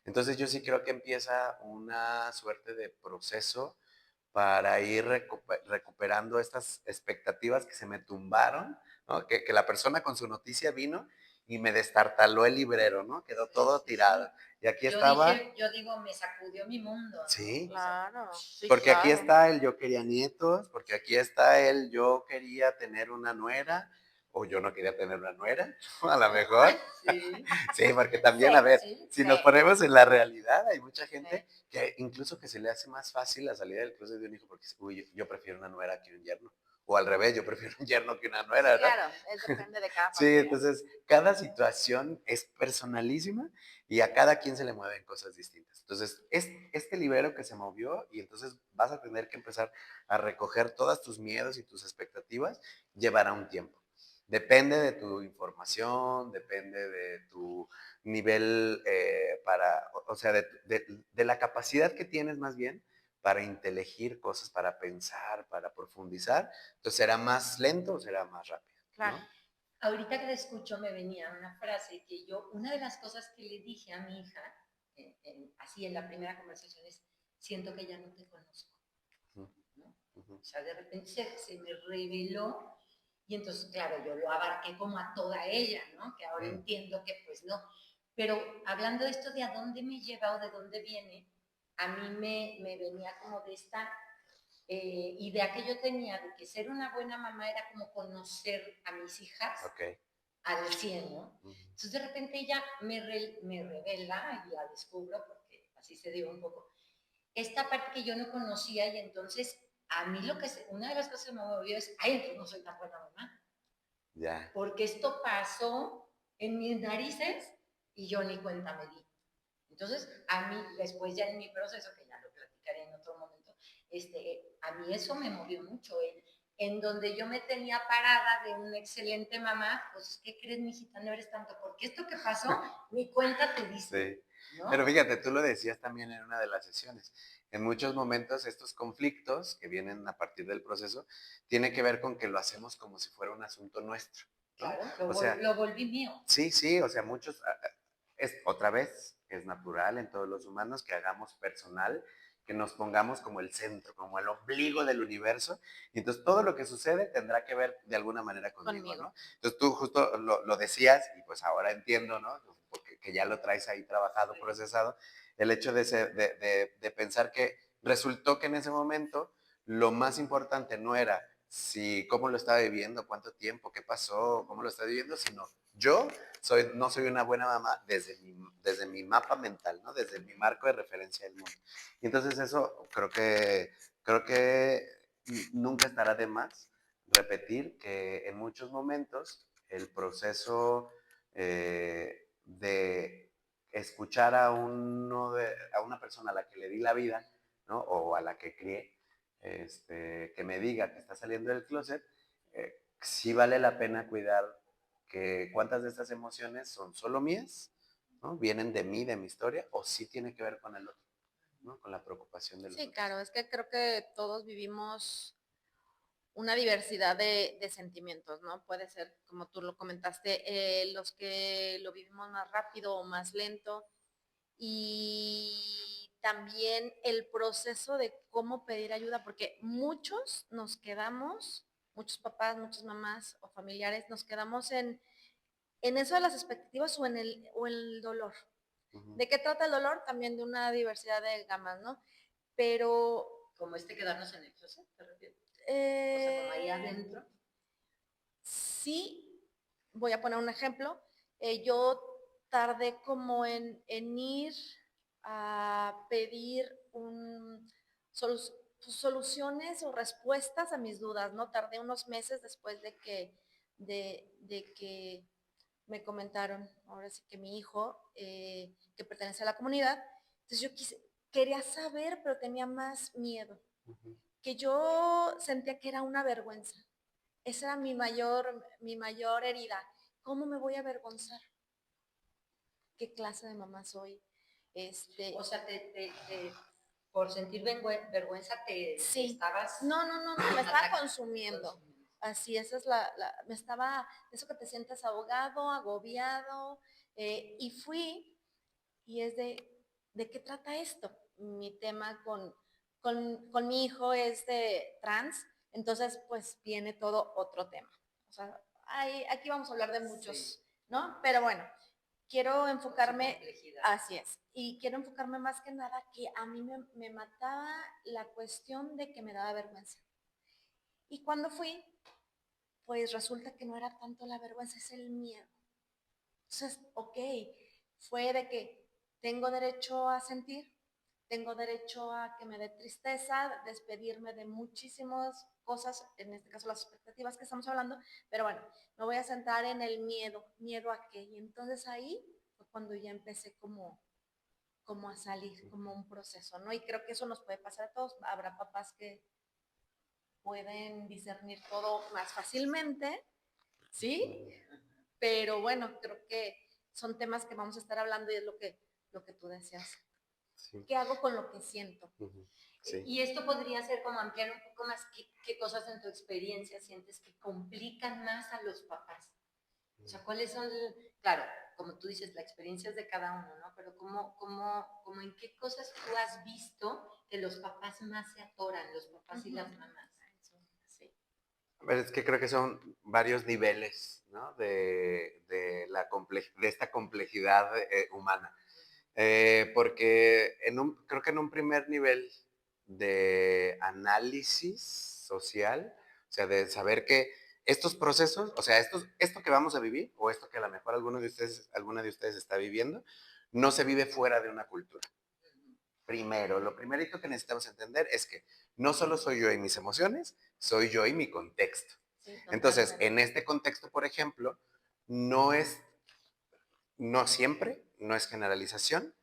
entonces yo sí creo que empieza una suerte de proceso para ir recuperando estas expectativas que se me tumbaron, ¿no? Que la persona con su noticia vino y me destartaló el librero, ¿no? Quedó todo tirado. Y aquí estaba... Yo digo, me sacudió mi mundo, ¿no? Sí, Claro. Sí, porque aquí claro. está el yo quería nietos, porque aquí está el yo quería tener una nuera, o yo no quería tener una nuera, a lo mejor. Sí. Sí, porque también, a ver, Sí, si sí. nos ponemos en la realidad, hay mucha gente que incluso que se le hace más fácil la salida del closet de un hijo porque dice, uy, yo prefiero una nuera que un yerno. O al revés, yo prefiero un yerno que una nuera, ¿no? Claro, depende de cada Sí, familia. entonces cada situación es personalísima y a cada quien se le mueven cosas distintas. Entonces, es este libero que se movió y entonces vas a tener que empezar a recoger todos tus miedos y tus expectativas, llevará un tiempo. Depende de tu información, depende de tu nivel o sea, de la capacidad que tienes más bien para inteligir cosas, para pensar, para profundizar. Entonces, ¿será más lento o será más rápido? Claro. ¿No? Ahorita que te escucho me venía una frase que yo, una de las cosas que le dije a mi hija, así en la primera conversación es, siento que ya no te conozco, ¿no? O sea, de repente se me reveló y entonces, claro, yo lo abarqué como a toda ella, ¿no? Que ahora entiendo que pues no. Pero hablando de esto de a dónde me lleva o de dónde viene, a mí me venía como de esta idea que yo tenía de que ser una buena mamá era como conocer a mis hijas al 100, ¿no? Entonces de repente ella me revela y la descubro, porque así se dio un poco, esta parte que yo no conocía y entonces a mí una de las cosas que me movió es, ay, entonces no soy tan buena mamá. Ya. Porque esto pasó en mis narices y yo ni cuenta me di. Entonces, a mí, después ya en mi proceso, que ya lo platicaré en otro momento, a mí eso me movió mucho. En donde yo me tenía parada de una excelente mamá, pues, ¿qué crees, mijita? No eres tanto, porque esto que pasó, mi cuenta te dice. Sí. ¿No? Pero fíjate, tú lo decías también en una de las sesiones. En muchos momentos estos conflictos que vienen a partir del proceso tienen que ver con que lo hacemos como si fuera un asunto nuestro, ¿no? Claro, O sea, lo volví mío. sí, sí, o sea, muchos, otra vez, es natural en todos los humanos que hagamos personal, que nos pongamos como el centro, como el ombligo del universo, y entonces todo lo que sucede tendrá que ver de alguna manera conmigo, ¿no? Entonces tú justo lo decías, y pues ahora entiendo, ¿no? Porque que ya lo traes ahí trabajado, procesado, el hecho de pensar que resultó que en ese momento lo más importante no era cómo lo estaba viviendo, cuánto tiempo, qué pasó, cómo lo está viviendo, sino yo no soy una buena mamá desde mi mapa mental, ¿no? Desde mi marco de referencia del mundo. Y entonces eso creo que nunca estará de más repetir que en muchos momentos el proceso de escuchar a una persona a la que le di la vida, ¿no? O a la que crié, que me diga que está saliendo del closet, sí vale la pena cuidar que cuántas de estas emociones son solo mías, ¿no? Vienen de mí, de mi historia, o sí tiene que ver con el otro, ¿no? Con la preocupación de los Sí, otros. claro, es que creo que todos vivimos una diversidad de sentimientos, ¿no? Puede ser, como tú lo comentaste, los que lo vivimos más rápido o más lento, y también el proceso de cómo pedir ayuda, porque muchos nos quedamos, muchos papás, muchas mamás o familiares, nos quedamos en eso de las expectativas o en el dolor. Uh-huh. ¿De qué trata el dolor? También de una diversidad de gamas, ¿no? Pero... Como quedarnos en el closet, ¿te refieres? O sea, como ahí adentro. Sí, voy a poner un ejemplo. Yo tardé como en ir a pedir soluciones o respuestas a mis dudas, ¿no? Tardé unos meses después de que me comentaron, ahora sí que mi hijo, que pertenece a la comunidad, entonces yo quería saber, pero tenía más miedo, Uh-huh. que yo sentía que era una vergüenza. Esa era mi mayor herida. ¿Cómo me voy a avergonzar? ¿Qué clase de mamá soy? O sea, por sentir vergüenza Sí. estabas... No, me estaba consumiendo. Así, esa es me estaba, eso que te sientes ahogado, agobiado, y fui, y es ¿de qué trata esto? Mi tema con mi hijo es de trans, entonces pues viene todo otro tema. O sea, aquí vamos a hablar de muchos, sí, ¿no? Pero bueno, quiero enfocarme, así es, y quiero enfocarme más que nada que a mí me mataba la cuestión de que me daba vergüenza. Y cuando fui, pues resulta que no era tanto la vergüenza, es el miedo. Entonces, ok, fue de que tengo derecho a sentir, tengo derecho a que me dé tristeza, despedirme de muchísimas cosas, en este caso las expectativas que estamos hablando, pero bueno, me voy a centrar en el miedo a qué. Y entonces ahí fue cuando ya empecé como a salir, como un proceso, ¿no? Y creo que eso nos puede pasar a todos. Habrá papás que pueden discernir todo más fácilmente, ¿sí? Pero bueno, creo que son temas que vamos a estar hablando y es lo que tú decías. Sí. ¿Qué hago con lo que siento? Uh-huh. Sí. Y esto podría ser como ampliar un poco más qué cosas en tu experiencia sientes que complican más a los papás. O sea, ¿cuáles son, claro, como tú dices, la experiencia es de cada uno, ¿no? Pero ¿cómo en qué cosas tú has visto que los papás más se atoran, los papás y las mamás? Sí. A ver, es que creo que son varios niveles, ¿no? De esta complejidad humana. Porque creo que en un primer nivel de análisis social, o sea, de saber que estos procesos, o sea, esto que vamos a vivir, o esto que a lo mejor alguna de ustedes está viviendo, no se vive fuera de una cultura. Primero, lo primerito que necesitamos entender es que no solo soy yo y mis emociones, soy yo y mi contexto. Sí, entonces, en este contexto, por ejemplo, no siempre, no es generalización,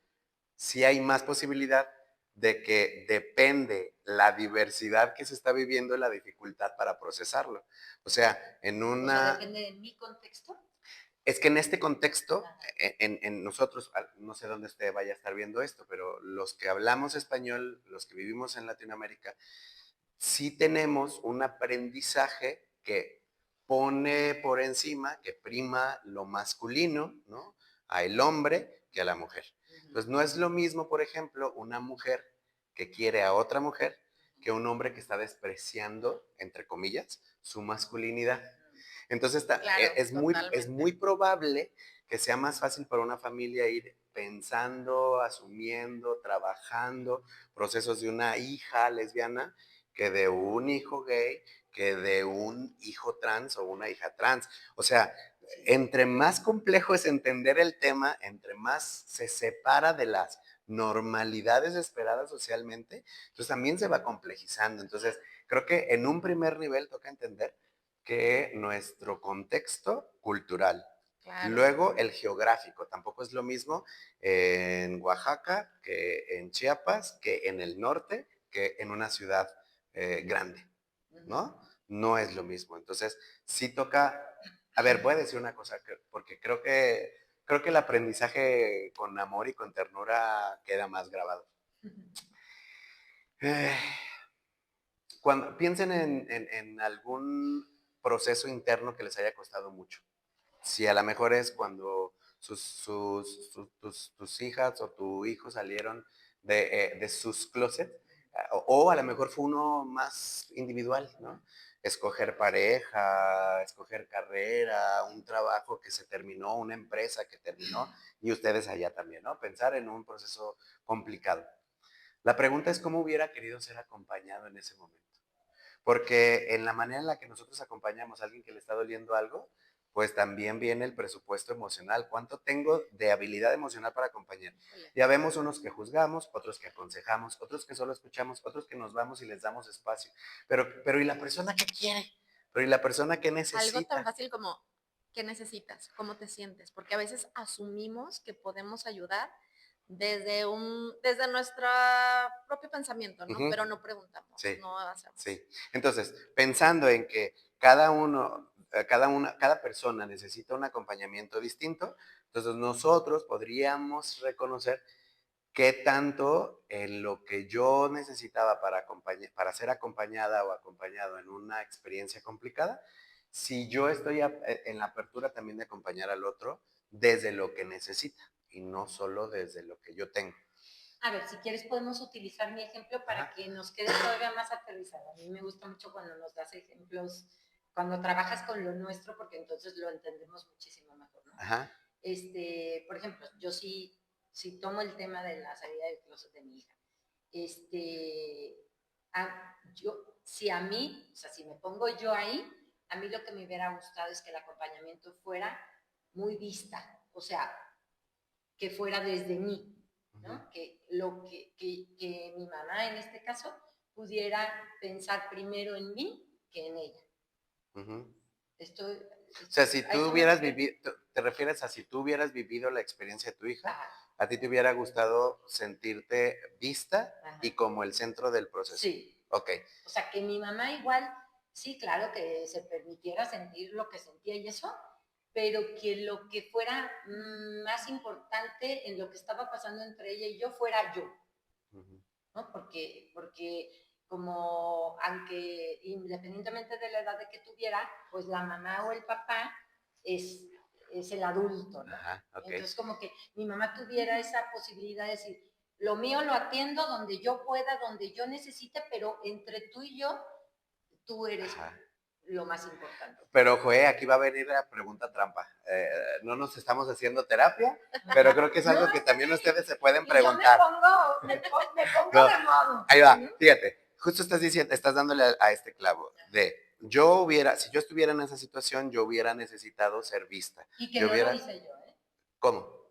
sí hay más posibilidad de que depende la diversidad que se está viviendo y la dificultad para procesarlo. O sea, O sea, depende de mi contexto. Es que en este contexto, en nosotros, no sé dónde usted vaya a estar viendo esto, pero los que hablamos español, los que vivimos en Latinoamérica, sí tenemos un aprendizaje que pone por encima, que prima lo masculino, ¿no? A el hombre que a la mujer. Entonces, no es lo mismo, por ejemplo, una mujer que quiere a otra mujer que un hombre que está despreciando, entre comillas, su masculinidad. Entonces, claro, es muy probable que sea más fácil para una familia ir pensando, asumiendo, trabajando procesos de una hija lesbiana que de un hijo gay, que de un hijo trans o una hija trans. O sea, entre más complejo es entender el tema, entre más se separa de las normalidades esperadas socialmente, entonces también se va complejizando. Entonces, creo que en un primer nivel toca entender que nuestro contexto cultural, Claro. luego el geográfico, tampoco es lo mismo en Oaxaca que en Chiapas, que en el norte, que en una ciudad grande, ¿no? No es lo mismo. Entonces, sí toca, a ver, voy a decir una cosa, porque creo que el aprendizaje con amor y con ternura queda más grabado. Eh, Cuando piensen en algún proceso interno que les haya costado mucho. Si a lo mejor es cuando tus hijas o tu hijo salieron de sus closets, o a lo mejor fue uno más individual, ¿no? Escoger pareja, escoger carrera, un trabajo que se terminó, una empresa que terminó, y ustedes allá también, ¿no? Pensar en un proceso complicado. La pregunta es cómo hubiera querido ser acompañado en ese momento. Porque en la manera en la que nosotros acompañamos a alguien que le está doliendo algo, pues también viene el presupuesto emocional. ¿Cuánto tengo de habilidad emocional para acompañar? Ya vemos unos que juzgamos, otros que aconsejamos, otros que solo escuchamos, otros que nos vamos y les damos espacio. Pero ¿y la persona qué quiere? Pero ¿y la persona qué necesita? Algo tan fácil como, ¿qué necesitas? ¿Cómo te sientes? Porque a veces asumimos que podemos ayudar desde nuestro propio pensamiento, ¿no? Pero no preguntamos, Sí, no hacemos. sí. Entonces, pensando en que cada persona necesita un acompañamiento distinto, entonces nosotros podríamos reconocer qué tanto en lo que yo necesitaba para ser acompañada o acompañado en una experiencia complicada, si yo estoy en la apertura también de acompañar al otro desde lo que necesita y no solo desde lo que yo tengo. A ver, si quieres podemos utilizar mi ejemplo para que nos quede todavía más aterrizado. A mí me gusta mucho cuando nos das ejemplos, cuando trabajas con lo nuestro, porque entonces lo entendemos muchísimo mejor, ¿no? Ajá. Por ejemplo, yo sí tomo el tema de la salida del closet de mi hija. Si a mí, o sea, si me pongo yo ahí, a mí lo que me hubiera gustado es que el acompañamiento fuera muy vista, o sea, que fuera desde mí, ¿no? Que mi mamá en este caso pudiera pensar primero en mí que en ella. O sea, si tú hubieras vivido, te refieres a si tú hubieras vivido la experiencia de tu hija, a ti te hubiera gustado sentirte vista y como el centro del proceso. Sí. Ok. O sea, que mi mamá igual, sí, claro, que se permitiera sentir lo que sentía y eso, pero que lo que fuera más importante en lo que estaba pasando entre ella y yo fuera yo, ¿no? Porque como, aunque independientemente de la edad de que tuviera, pues la mamá o el papá es el adulto, ¿no? Ajá, okay. Entonces como que mi mamá tuviera esa posibilidad de decir, lo mío lo atiendo donde yo pueda, donde yo necesite, pero entre tú y yo, tú eres lo más importante. Pero, Joé, aquí va a venir la pregunta trampa. No nos estamos haciendo terapia, pero creo que es algo que también ustedes se pueden preguntar. Yo me pongo de modo. Ahí va, fíjate, justo estás dándole a este clavo de si yo estuviera en esa situación, yo hubiera necesitado ser vista. Y que no lo hice yo, ¿eh? ¿Cómo?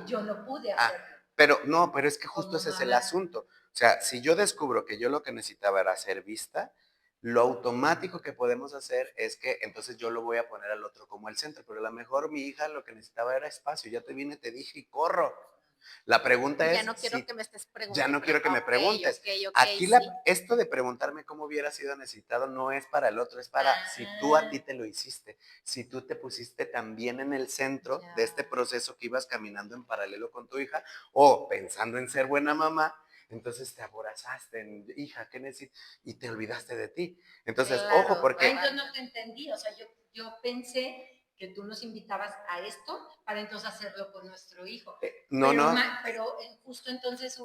Yo no pude hacerlo. Pero es que justo ese es el asunto. O sea, si yo descubro que yo lo que necesitaba era ser vista, lo automático que podemos hacer es que entonces yo lo voy a poner al otro como el centro, pero a lo mejor mi hija lo que necesitaba era espacio, ya te vine, te dije y corro. La pregunta es... Ya no quiero que me estés preguntando. Ya no quiero que me preguntes. Aquí esto de preguntarme cómo hubiera sido necesitado no es para el otro, es para si tú a ti te lo hiciste, si tú te pusiste también en el centro de este proceso que ibas caminando en paralelo con tu hija o pensando en ser buena mamá, entonces te aborazaste en, hija, ¿qué necesitas? Y te olvidaste de ti. Entonces, ojo, porque... Yo no te entendí, o sea, yo pensé que tú nos invitabas a esto para entonces hacerlo con nuestro hijo. Pero justo entonces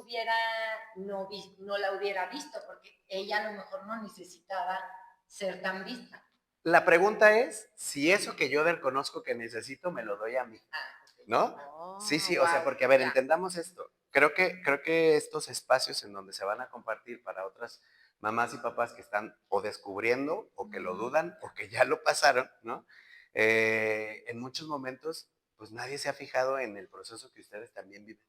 no la hubiera visto, porque ella a lo mejor no necesitaba ser tan vista. La pregunta es si eso que yo reconozco que necesito me lo doy a mí. ¿no? Sí, o sea, Guau, porque, a ver, ya. entendamos esto. Creo que estos espacios en donde se van a compartir para otras mamás y papás que están o descubriendo, o que lo dudan, o que ya lo pasaron, ¿no? En muchos momentos, pues nadie se ha fijado en el proceso que ustedes también viven,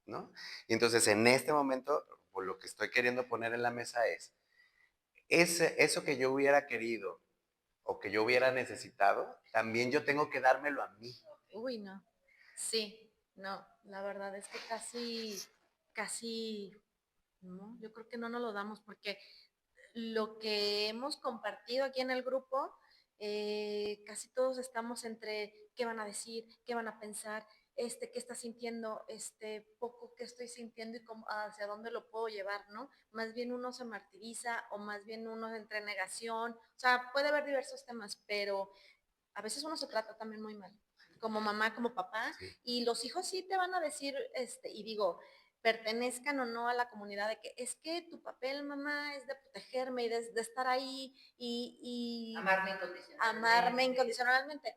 ¿no? Y entonces, en este momento, pues, lo que estoy queriendo poner en la mesa es, eso que yo hubiera querido o que yo hubiera necesitado, también yo tengo que dármelo a mí. Uy, no. Sí, no, la verdad es que casi, no, yo creo que no nos lo damos porque lo que hemos compartido aquí en el grupo, casi todos estamos entre qué van a decir, qué van a pensar, qué está sintiendo, poco qué estoy sintiendo y cómo, hacia dónde lo puedo llevar, ¿no? Más bien uno se martiriza o más bien uno entra en negación, o sea, puede haber diversos temas, pero a veces uno se trata también muy mal, como mamá, como papá, Sí. y los hijos sí te van a decir, y digo, pertenezcan o no a la comunidad, de que es que tu papel, mamá, es de protegerme y de estar ahí y Amarme incondicionalmente. amarme incondicionalmente.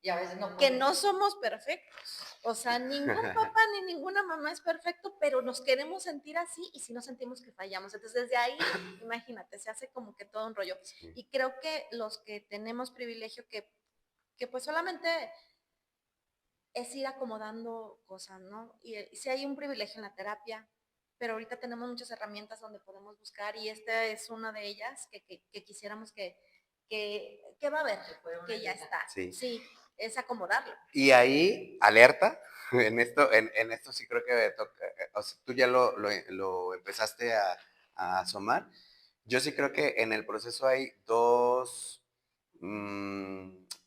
Y a veces no Que puedes. no somos perfectos. O sea, ningún papá ni ninguna mamá es perfecto, pero nos queremos sentir así y si no sentimos que fallamos. Entonces, desde ahí, imagínate, se hace como que todo un rollo. Sí. Y creo que los que tenemos privilegio, que pues solamente es ir acomodando cosas, ¿no? Y sí hay un privilegio en la terapia, pero ahorita tenemos muchas herramientas donde podemos buscar y esta es una de ellas que quisiéramos que va a haber, que ya está. Sí. Sí, es acomodarlo. Y ahí, alerta, en esto sí creo que toca, o sea, tú ya lo empezaste a asomar. Yo sí creo que en el proceso hay dos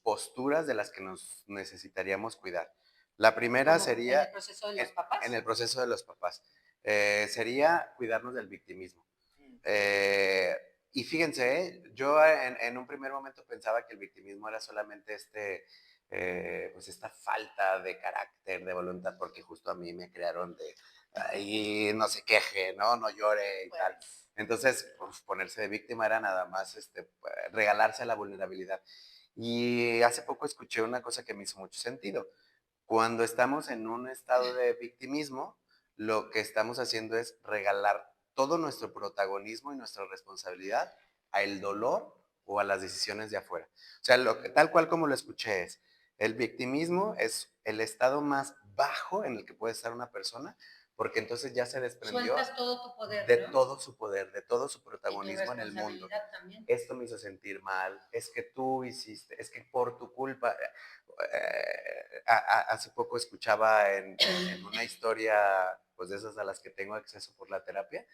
posturas de las que nos necesitaríamos cuidar. La primera Como en sería, el proceso de los papás. en el proceso de los papás, sería cuidarnos del victimismo. Y fíjense, yo en un primer momento pensaba que el victimismo era solamente pues esta falta de carácter, de voluntad, porque justo a mí me crearon de, ahí no se queje, no llore y tal. Pues, Entonces, pues, ponerse de víctima era nada más regalarse a la vulnerabilidad. Y hace poco escuché una cosa que me hizo mucho sentido. Cuando estamos en un estado de victimismo, lo que estamos haciendo es regalar todo nuestro protagonismo y nuestra responsabilidad al dolor o a las decisiones de afuera. O sea, tal cual como lo escuché es, el victimismo es el estado más bajo en el que puede estar una persona, porque entonces ya se desprendió Sueltas todo tu poder, de ¿no? todo su poder, de todo su Y tu protagonismo en el mundo. responsabilidad también. Esto me hizo sentir mal, es que tú hiciste, es que por tu culpa. Hace poco escuchaba en una historia, pues de esas a las que tengo acceso por la terapia,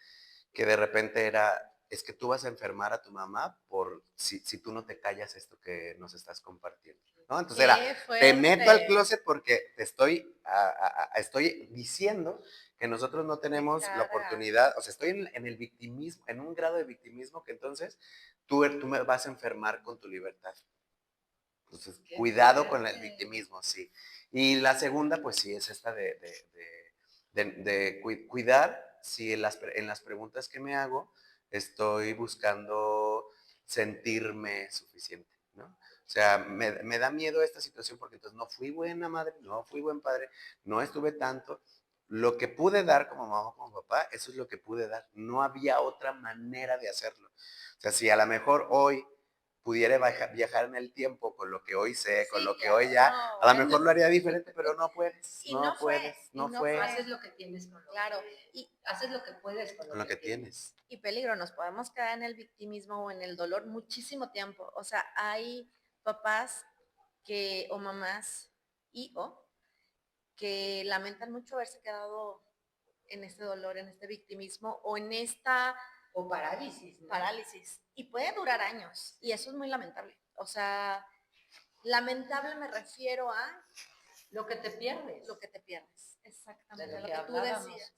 que de repente era, es que tú vas a enfermar a tu mamá por si tú no te callas esto que nos estás compartiendo, ¿no? Entonces era, qué te meto al fuerte. closet porque te estoy diciendo que nosotros no Me tenemos la carga. oportunidad, o sea, estoy en el victimismo, en un grado de victimismo que entonces tú me vas a enfermar con tu libertad. Entonces, Qué cuidado con el fuerte. victimismo, sí. Y la segunda, pues sí, es esta cuidar si en las preguntas que me hago estoy buscando sentirme suficiente, ¿no? O sea, me da miedo esta situación porque entonces no fui buena madre, no fui buen padre, no estuve tanto. Lo que pude dar como mamá, como papá, eso es lo que pude dar. No había otra manera de hacerlo. O sea, si a lo mejor hoy pudiera viajar en el tiempo con lo que hoy sé, con Sí, lo que hoy claro, ya, no, a lo bueno. mejor lo haría diferente, pero no puedes, Y no no fue, puedes, y no no fue fue. Haces lo que tienes con lo Claro, que... y, Haces lo que puedes con con lo lo que que tienes. tienes. y peligro, nos podemos quedar en el victimismo o en el dolor muchísimo tiempo. O sea, hay papás o mamás que lamentan mucho haberse quedado en este dolor, en este victimismo o en esta O parálisis, ¿no? parálisis. Y puede durar años. Y eso es muy lamentable. O sea, lamentable me refiero a Lo que te pierdes. lo que te pierdes. Exactamente, De lo lo que que tú hablábamos. decías.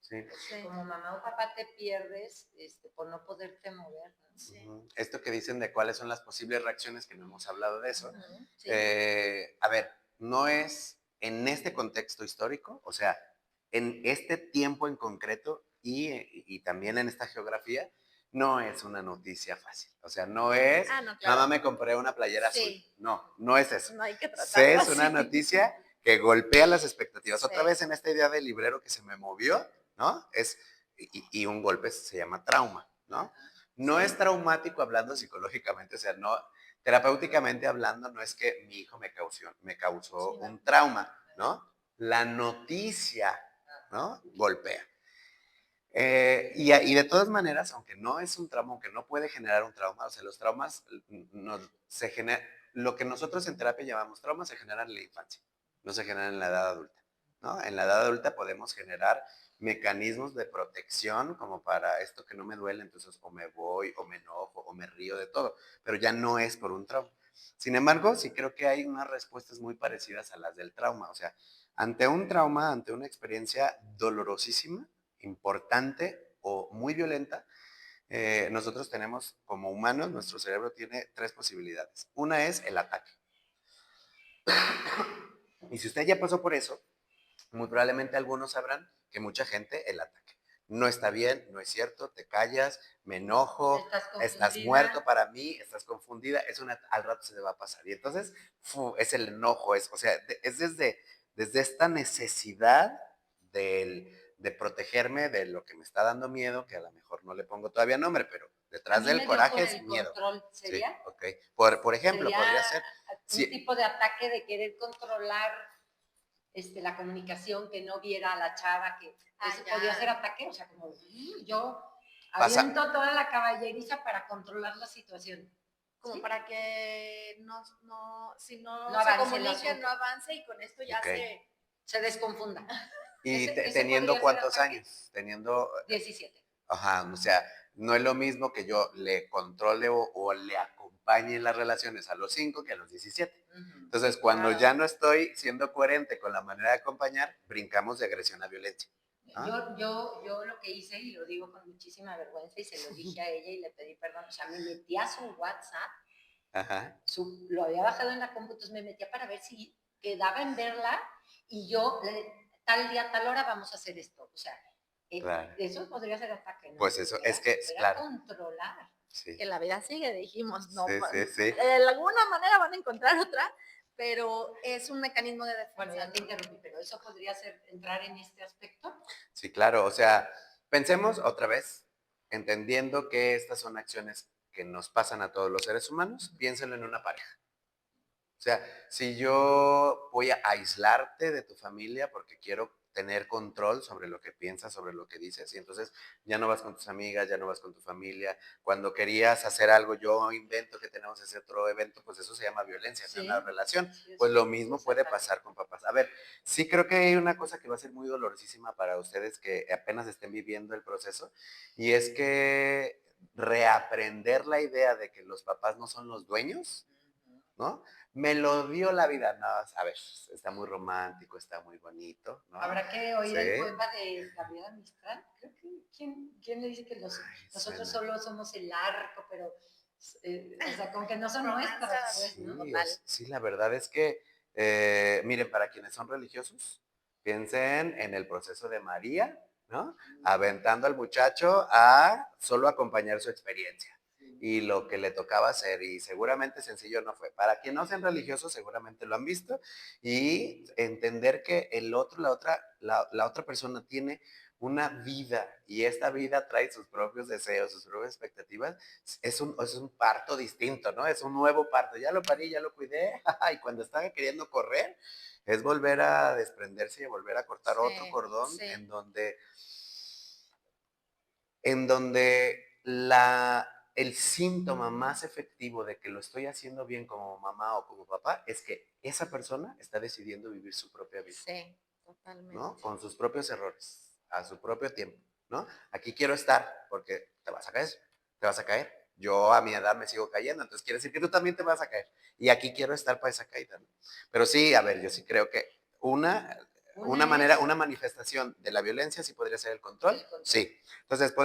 Sí. Sí. Como mamá o papá te pierdes por no poderte mover, ¿no? Sí. Esto que dicen de cuáles son las posibles reacciones, que no hemos hablado de eso. Sí. A ver, no es en este contexto histórico, o sea, en este tiempo en concreto y también en esta geografía, no es una noticia fácil. O sea, no es, Ah, no, mamá claro. me compré una playera azul. Sí. No es eso. No hay que Sí tratarlo es una así. noticia que golpea las expectativas. Otra Sí. vez en esta idea del librero que se me movió, ¿no? Y un golpe se llama trauma, ¿no? No es traumático hablando psicológicamente, o sea, no, terapéuticamente hablando, no es que mi hijo me causó Sí, no. un trauma, ¿no? La noticia, ¿no? Golpea. Y de todas maneras, aunque no es un trauma, aunque no puede generar un trauma, o sea, los traumas se generan, lo que nosotros en terapia llamamos traumas se generan en la infancia, no se generan en la edad adulta, ¿no? En la edad adulta podemos generar mecanismos de protección como para esto que no me duele, entonces o me voy, o me enojo, o me río de todo, pero ya no es por un trauma. Sin embargo, sí creo que hay unas respuestas muy parecidas a las del trauma, o sea, ante un trauma, ante una experiencia dolorosísima, importante o muy violenta, nosotros tenemos como humanos, nuestro cerebro tiene tres posibilidades. Una es el ataque. Y si usted ya pasó por eso, muy probablemente algunos sabrán que mucha gente el ataque. No está bien, no es cierto, te callas, me enojo, estás muerto para mí, estás confundida, al rato se te va a pasar. Y entonces, es el enojo, o sea, es desde esta necesidad de protegerme de lo que me está dando miedo, que a lo mejor no le pongo todavía nombre, pero A detrás mí del me dio por coraje es el miedo. control, Sí, ¿sería? ok. Por ejemplo, Sería podría ser. un tipo de ataque de querer controlar la comunicación, que no viera a la chava, que eso ya. podría ser ataque, o sea, como yo Pasa. aviento toda la caballeriza para controlar la situación. Como ¿Sí? para que si no, No se avance el comunique, asunto. no avance y con esto ya Ok. Se desconfunda. ¿Y Ese teniendo podría ser cuántos ataque. años? Teniendo, 17. ajá, o sea, no es lo mismo que yo le controle o le acompañe en las relaciones a los 5 que a los 17. Entonces, cuando Claro. ya no estoy siendo coherente con la manera de acompañar, brincamos de agresión a violencia. ¿Ah? Yo lo que hice, y lo digo con muchísima vergüenza, y se lo dije a ella y le pedí perdón, o sea, me metí a su WhatsApp, Ajá. lo había bajado en la compu, entonces me metía para ver si quedaba en verla, y yo, tal día, tal hora vamos a hacer esto, o sea, Claro. eso podría ser ataque, ¿no? Pues eso, es que, era claro. controlar. Sí. Que la vida sigue, dijimos, no, Sí. de alguna manera van a encontrar otra, pero es un mecanismo de defensa. Bueno, ya te interrumpí, pero eso podría ser entrar en este aspecto. Sí, claro, o sea, pensemos otra vez, entendiendo que estas son acciones que nos pasan a todos los seres humanos, piénselo en una pareja. O sea, si yo voy a aislarte de tu familia porque quiero tener control sobre lo que piensas, sobre lo que dices, y entonces ya no vas con tus amigas, ya no vas con tu familia. Cuando querías hacer algo, yo invento que tenemos ese otro evento, pues eso se llama violencia, Sí, en una relación. sí, Pues lo sí, mismo sí, puede pasar con papás. A ver, sí creo que hay una cosa que va a ser muy dolorosísima para ustedes que apenas estén viviendo el proceso, y es que reaprender la idea de que los papás no son los dueños, ¿no? Me lo dio la vida. No, a ver, está muy romántico, está muy bonito, ¿no? Habrá que oír Sí. el poema de Gabriela Mistral. Creo que, ¿quién le dice que nosotros solo somos el arco, pero, o sea, con que no son nuestras, pues, Sí, ¿no? sí, la verdad es que, miren, para quienes son religiosos, piensen en el proceso de María, ¿no? Aventando al muchacho a solo acompañar su experiencia y lo que le tocaba hacer, y seguramente sencillo no fue. Para quienes no sean religiosos, seguramente lo han visto, y entender que el otro, la otra persona tiene una vida, y esta vida trae sus propios deseos, sus propias expectativas. Es un parto distinto, ¿no? Es un nuevo parto. Ya lo parí, ya lo cuidé, y cuando estaba queriendo correr, es volver a desprenderse y volver a cortar otro cordón en donde el síntoma más efectivo de que lo estoy haciendo bien como mamá o como papá es que esa persona está decidiendo vivir su propia vida. Sí, totalmente. ¿No? Con sus propios errores, a su propio tiempo, ¿no? Aquí quiero estar porque te vas a caer, te vas a caer. Yo a mi edad me sigo cayendo, entonces quiere decir que tú también te vas a caer. Y aquí quiero estar para esa caída, ¿no? Pero sí, a ver, yo sí creo que una manifestación de la violencia sí podría ser el control. Sí. Entonces,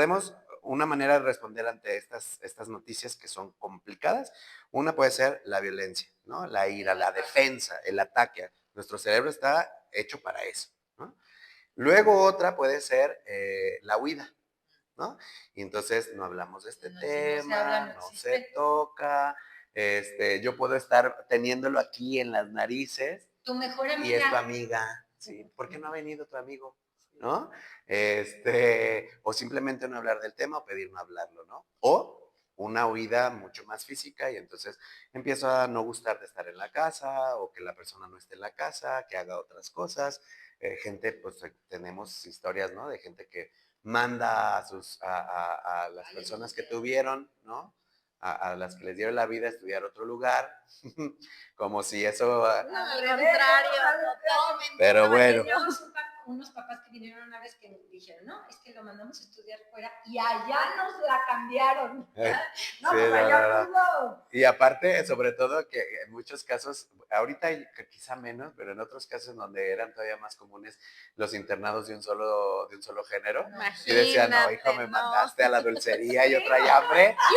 una manera de responder ante estas noticias que son complicadas, una puede ser la violencia, ¿no? La ira, la defensa, el ataque. Nuestro cerebro está hecho para eso, ¿no? Luego otra puede ser la huida, ¿no? Y entonces no hablamos de este tema, no se toca, yo puedo estar teniéndolo aquí en las narices, Tu mejor y es tu amiga. amiga, ¿sí? ¿Por qué no ha venido tu amigo? ¿No? O simplemente no hablar del tema o pedir no hablarlo, ¿no? O una huida mucho más física y entonces empiezo a no gustar de estar en la casa o que la persona no esté en la casa, que haga otras cosas. Gente, pues tenemos historias, ¿no? De gente que manda a las personas que tuvieron, ¿no? A las que les dieron la vida a estudiar otro lugar, como si eso... No, al contrario, totalmente. Pero bueno. Teníamos unos papás que vinieron una vez que dijeron, no, es que lo mandamos a estudiar fuera y allá nos la cambiaron. No, Sí, pues allá pudo. Y aparte, sobre todo, que en muchos casos, ahorita quizá menos, pero en otros casos donde eran todavía más comunes los internados de un solo género, y decían, no, hijo, me mandaste a la dulcería y yo traía hambre. Y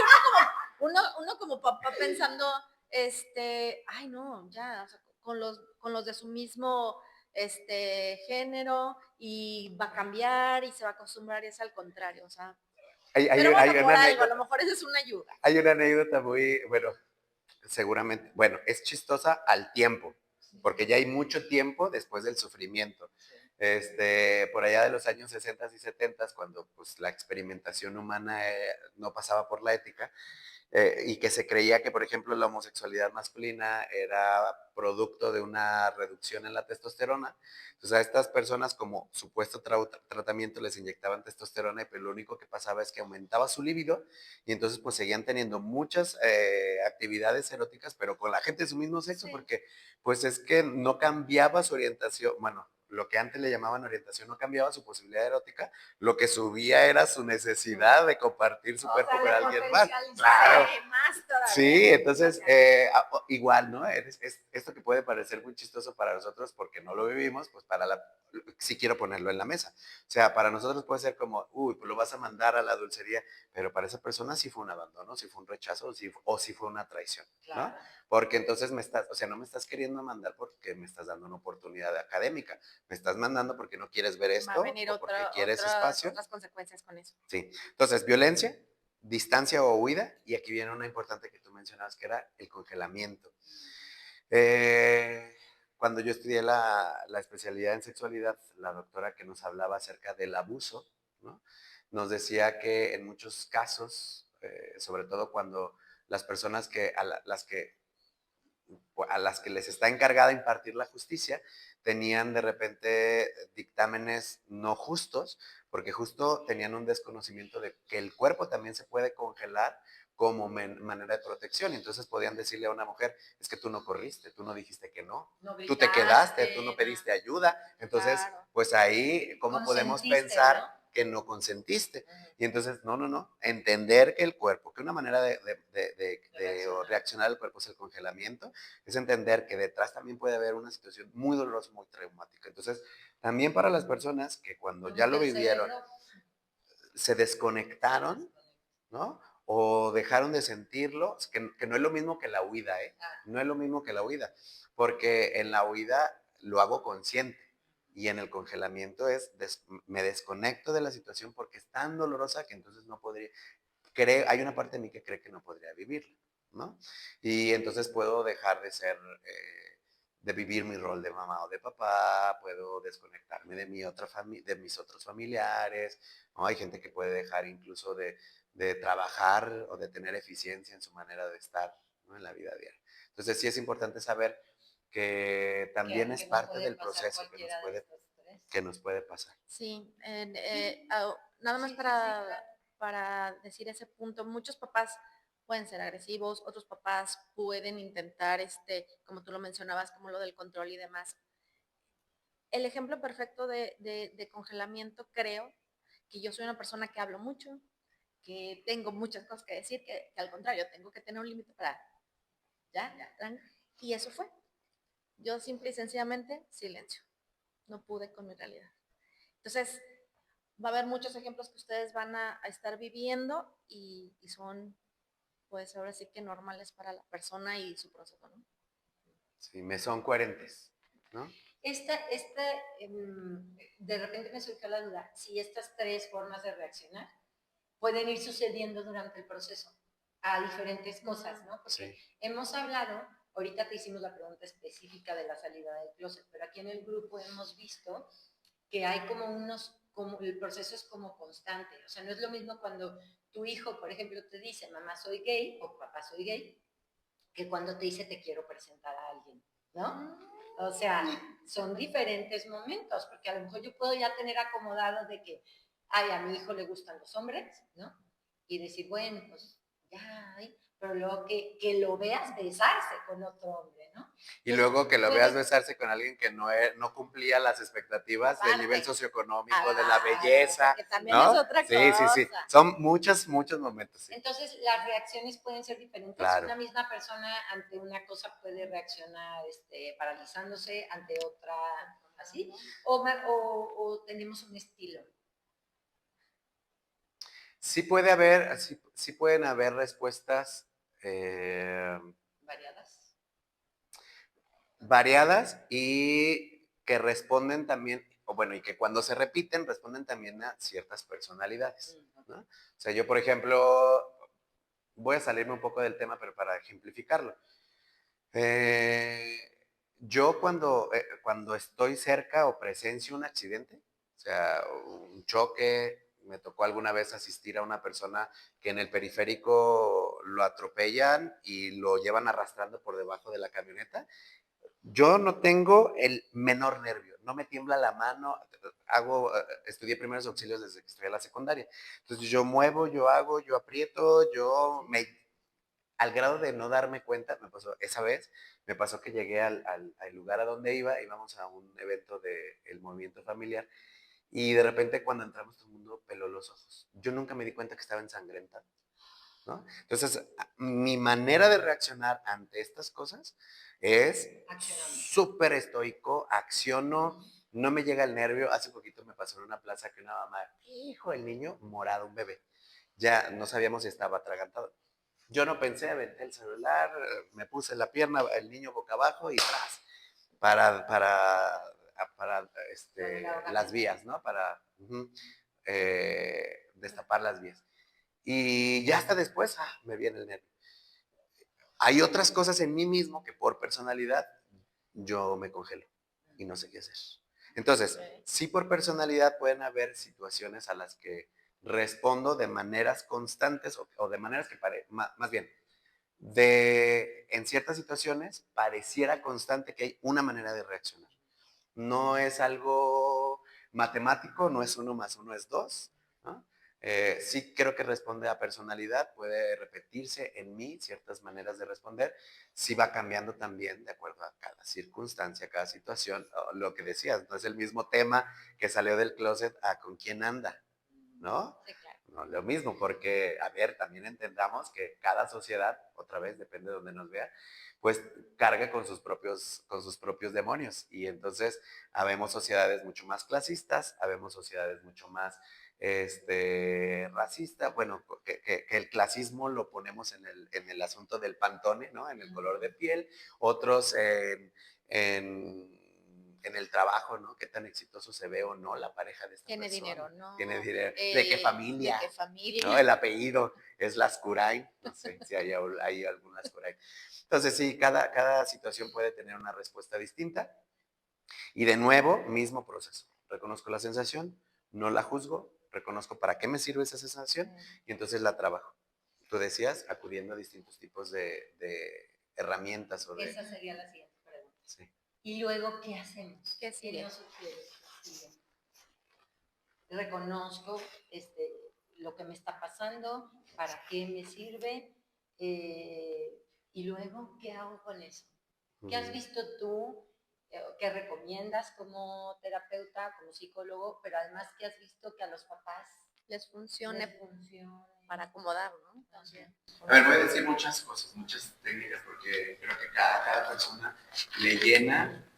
uno como papá pensando, ay no, ya, o sea, con los de su mismo género y va a cambiar y se va a acostumbrar y es al contrario, o sea. Pero bueno, por algo, a lo mejor esa es una ayuda. Hay una anécdota muy, bueno, seguramente, bueno, es chistosa al tiempo, porque ya hay mucho tiempo después del sufrimiento. Por allá de los años 60 y 70, cuando pues, la experimentación humana no pasaba por la ética, y que se creía que, por ejemplo, la homosexualidad masculina era producto de una reducción en la testosterona. Entonces a estas personas como supuesto tratamiento les inyectaban testosterona, pero lo único que pasaba es que aumentaba su libido y entonces pues seguían teniendo muchas actividades eróticas, pero con la gente de su mismo sexo, sí. Porque pues es que no cambiaba su orientación, bueno, lo que antes le llamaban orientación no cambiaba su posibilidad erótica, lo que subía era su necesidad de compartir su cuerpo con alguien más. Claro. Más todavía. Sí, entonces igual, ¿no? Esto que puede parecer muy chistoso para nosotros porque no lo vivimos, pues sí quiero ponerlo en la mesa. O sea, para nosotros puede ser como, uy, pues lo vas a mandar a la dulcería, pero para esa persona sí fue un abandono, sí fue un rechazo o sí fue una traición, ¿no? Porque entonces no me estás queriendo mandar porque me estás dando una oportunidad académica, me estás mandando porque no quieres ver esto, va a venir o porque quieres espacio. Otras consecuencias con eso. Sí, entonces violencia, distancia o huida, y aquí viene una importante que tú mencionabas, que era el congelamiento. Cuando yo estudié la especialidad en sexualidad, la doctora que nos hablaba acerca del abuso, ¿no? Nos decía que en muchos casos, sobre todo cuando las personas a las que les está encargada impartir la justicia, tenían de repente dictámenes no justos, porque justo tenían un desconocimiento de que el cuerpo también se puede congelar como manera de protección. Y entonces podían decirle a una mujer, es que tú no corriste, tú no dijiste que no, tú te quedaste, tú no pediste ayuda. Entonces, claro. Pues ahí, ¿cómo podemos pensar, ¿no?, que no consentiste? Y entonces, no, entender que el cuerpo, que una manera de reaccionar al cuerpo es el congelamiento, es entender que detrás también puede haber una situación muy dolorosa, muy traumática. Entonces, también para las personas que cuando ya lo vivieron, se desconectaron, ¿no? O dejaron de sentirlo, que no es lo mismo que la huida, ¿eh? No es lo mismo que la huida, porque en la huida lo hago consciente y en el congelamiento me desconecto de la situación porque es tan dolorosa que entonces no podría, hay una parte de mí que cree que no podría vivirla, ¿no? Y entonces puedo dejar de ser, de vivir mi rol de mamá o de papá, puedo desconectarme de de mis otros familiares, ¿no? Hay gente que puede dejar incluso de trabajar o de tener eficiencia en su manera de estar, ¿no?, en la vida diaria. Entonces sí es importante saber que también es parte del proceso que nos puede pasar. Sí, nada más para decir ese punto, muchos papás pueden ser agresivos, otros papás pueden intentar, como tú lo mencionabas, como lo del control y demás. El ejemplo perfecto de congelamiento, creo que yo soy una persona que hablo mucho, que tengo muchas cosas que decir, que al contrario, tengo que tener un límite para, y eso fue. Yo simple y sencillamente, silencio. No pude con mi realidad. Entonces, va a haber muchos ejemplos que ustedes van a estar viviendo y son, pues ahora sí que normales para la persona y su proceso, ¿no? Sí, me son coherentes, ¿no? De repente me surgió la duda, si estas tres formas de reaccionar pueden ir sucediendo durante el proceso a diferentes cosas, ¿no? Porque hemos hablado, ahorita te hicimos la pregunta específica de la salida del closet, pero aquí en el grupo hemos visto que hay como el proceso es como constante. O sea, no es lo mismo cuando tu hijo, por ejemplo, te dice, mamá soy gay o papá soy gay, que cuando te dice te quiero presentar a alguien, ¿no? O sea, son diferentes momentos, porque a lo mejor yo puedo ya tener acomodado de que, ay, a mi hijo le gustan los hombres, ¿no? Y decir, bueno, pues ya, pero luego que lo veas besarse con otro hombre, ¿no? Y luego que lo veas besarse con alguien que no cumplía las expectativas del nivel socioeconómico, de la belleza, que también ¿no? es otra Sí, cosa. sí, sí. Son muchos momentos. Sí. Entonces, las reacciones pueden ser diferentes. Claro. Una misma persona ante una cosa puede reaccionar paralizándose, ante otra así, o tenemos un estilo. Sí pueden haber respuestas variadas y que responden también, o bueno, y que cuando se repiten responden también a ciertas personalidades, ¿no? O sea, yo por ejemplo, voy a salirme un poco del tema, pero para ejemplificarlo. Yo cuando estoy cerca o presencio un accidente, o sea, un choque, me tocó alguna vez asistir a una persona que en el periférico lo atropellan y lo llevan arrastrando por debajo de la camioneta. Yo no tengo el menor nervio, no me tiembla la mano, estudié primeros auxilios desde que estudié en la secundaria. Entonces yo muevo, yo hago, yo aprieto, al grado de no darme cuenta, me pasó que llegué al lugar a donde íbamos a un evento del movimiento familiar, y de repente cuando entramos todo el mundo peló los ojos. Yo nunca me di cuenta que estaba ensangrentado, ¿no? Entonces, mi manera de reaccionar ante estas cosas es súper estoico, acciono, no me llega el nervio. Hace poquito me pasó en una plaza que una mamá, hijo, el niño morado, un bebé, ya no sabíamos si estaba atragantado. Yo no pensé, aventé el celular, me puse la pierna, el niño boca abajo y tras, para las vías, ¿no? Para destapar las vías. Y ya hasta después, me viene el nervio. Hay otras cosas en mí mismo que por personalidad yo me congelo y no sé qué hacer. Entonces, sí por personalidad pueden haber situaciones a las que respondo de maneras constantes o de maneras que más bien, en ciertas situaciones pareciera constante que hay una manera de reaccionar. No es algo matemático, no es 1 más 1 es 2, ¿no? Sí creo que responde a personalidad, puede repetirse en mí ciertas maneras de responder, sí va cambiando también de acuerdo a cada circunstancia, cada situación, lo que decías, no es el mismo tema que salió del closet a con quién anda, ¿no? Sí, claro. No, lo mismo, porque, a ver, también entendamos que cada sociedad, otra vez, depende de donde nos vea, pues carga con sus propios demonios. Y entonces, habemos sociedades mucho más clasistas, habemos sociedades mucho más racistas. Bueno, que el clasismo lo ponemos en el asunto del pantone, ¿no? En el color de piel, otros en el trabajo, ¿no? Qué tan exitoso se ve o no la pareja de esta Tiene persona. dinero, ¿no? Tiene dinero. ¿De qué familia? ¿De qué familia? ¿No? El apellido es Lascurain. No sé si hay algún Lascurain. Entonces, sí, cada situación puede tener una respuesta distinta. Y de nuevo, mismo proceso. Reconozco la sensación, no la juzgo, reconozco para qué me sirve esa sensación y entonces la trabajo. Tú decías, acudiendo a distintos tipos de herramientas o de... Esa sería la siguiente pregunta. Sí. Y luego, ¿qué hacemos? ¿Qué sigue? nos sugiere? Reconozco lo que me está pasando, para qué me sirve, y luego, ¿qué hago con eso? ¿Qué has visto tú? ¿Qué recomiendas como terapeuta, como psicólogo? Pero además, ¿qué has visto que a los papás les funcione para acomodar, ¿no? También. A ver, voy a decir muchas cosas, muchas técnicas, porque creo que cada persona le llena,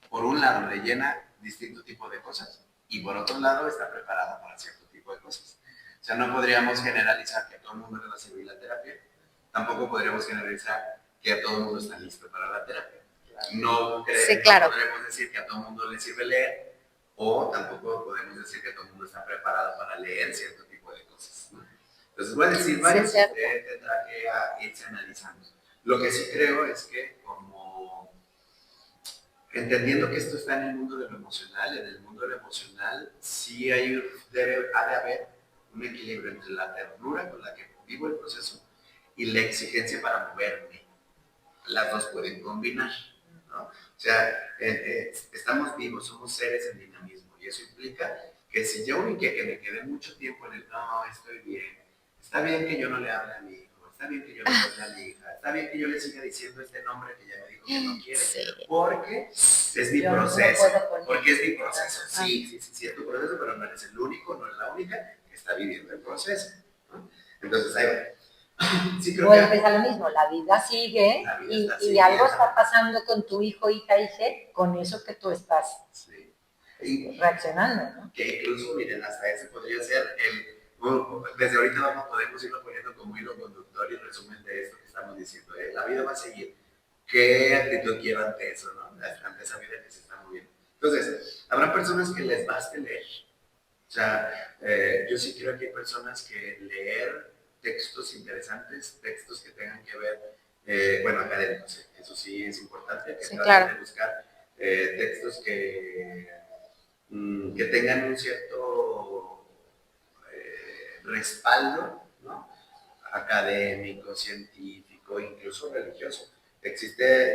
por un lado, le llena distinto tipo de cosas y por otro lado está preparada para cierto tipo de cosas. O sea, no podríamos generalizar que a todo el mundo le va a servir la terapia, tampoco podríamos generalizar que a todo el mundo está listo para la terapia. No, sí, claro. No podremos decir que a todo el mundo le sirve leer, o tampoco podemos decir que todo el mundo está preparado para leer cierto tipo de cosas, ¿no? Entonces voy a decir varios, usted tendrá que irse analizando. Lo que sí creo es que entendiendo que esto está en el mundo de lo emocional, en el mundo de lo emocional sí ha de haber un equilibrio entre la ternura con la que vivo el proceso y la exigencia para moverme. Las dos pueden combinar, ¿no? O sea, estamos vivos, somos seres en dinamismo y eso implica que si yo que me quedé mucho tiempo en el no, estoy bien, está bien que yo no le hable a mi hijo, está bien que yo no le hable a mi hija, está bien que yo le siga diciendo este nombre que ya me dijo que no quiere, porque es mi proceso, porque es mi proceso. Sí, es tu proceso, pero no eres el único, no eres la única que está viviendo el proceso, ¿no? Entonces, ahí va. Sí, vuelves a lo mismo, la vida sigue y algo está pasando con tu hijo, hija, con eso que tú estás reaccionando, ¿no? Que incluso, miren, hasta ese podría ser desde ahorita podemos irlo poniendo como hilo conductor y resumen de esto que estamos diciendo. La vida va a seguir. ¿Qué actitud quiero ante eso, no? Ante esa vida que se está moviendo. Entonces, habrá personas que les baste leer. O sea, yo sí creo que hay personas que leer textos interesantes, textos que tengan que ver, bueno, académicos, eso sí es importante, que traten de buscar textos que tengan un cierto respaldo, ¿no? Académico, científico, incluso religioso.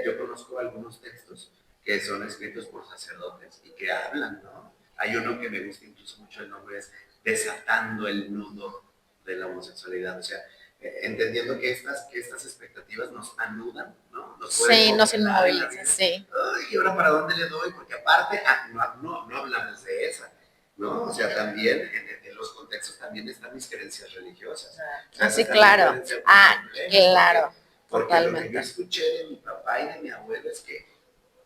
Yo conozco algunos textos que son escritos por sacerdotes y que hablan, ¿no? Hay uno que me gusta incluso mucho, el nombre es Desatando el nudo de la homosexualidad, o sea, entendiendo que estas expectativas nos anudan, ¿no? Nos inmovilizan, sí. Ay, ¿y ahora para dónde le doy? Porque aparte, no hablamos de esa, ¿no? O sea, también en los contextos también están mis creencias religiosas. Así, claro. Claro. Porque totalmente. Lo que yo escuché de mi papá y de mi abuelo es que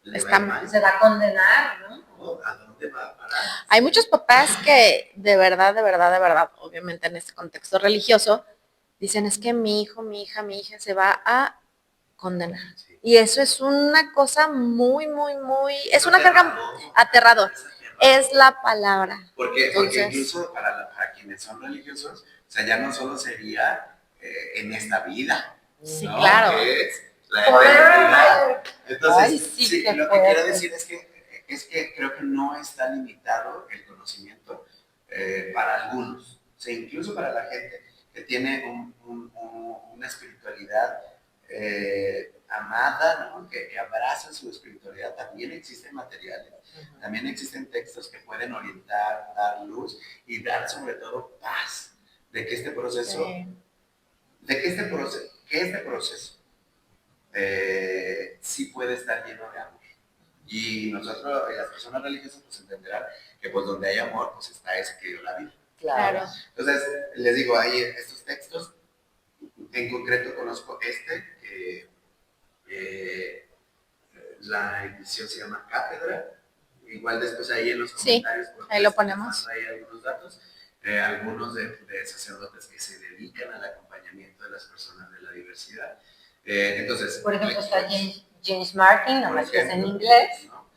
se va a condenar, ¿no? ¿A dónde va a parar? Hay muchos papás que de verdad, obviamente en este contexto religioso, dicen es que mi hijo, mi hija se va a condenar. Sí. Y eso es una cosa muy, es una carga aterrador. Es la palabra. Porque incluso para quienes son religiosos, o sea, ya no solo sería en esta vida. Sí, ¿no? claro. Que es la eternidad. Entonces, sí, lo que quiero decir es que creo que no está limitado el conocimiento para algunos. O sea, incluso para la gente que tiene una espiritualidad amada, ¿no? que abraza su espiritualidad, también existen materiales, también existen textos que pueden orientar, dar luz y dar sobre todo paz de que este proceso, sí puede estar lleno de amor. Y nosotros, las personas religiosas, pues entenderán que pues donde hay amor, pues está ese que dio la vida. Claro. Entonces, les digo, hay estos textos, en concreto conozco la edición se llama Cátedra, igual después ahí en los comentarios, ahí lo ponemos. Hay algunos datos, algunos de sacerdotes que se dedican al acompañamiento de las personas de la diversidad. Entonces, por ejemplo, está James Martin, nomás que es en inglés. ¿no?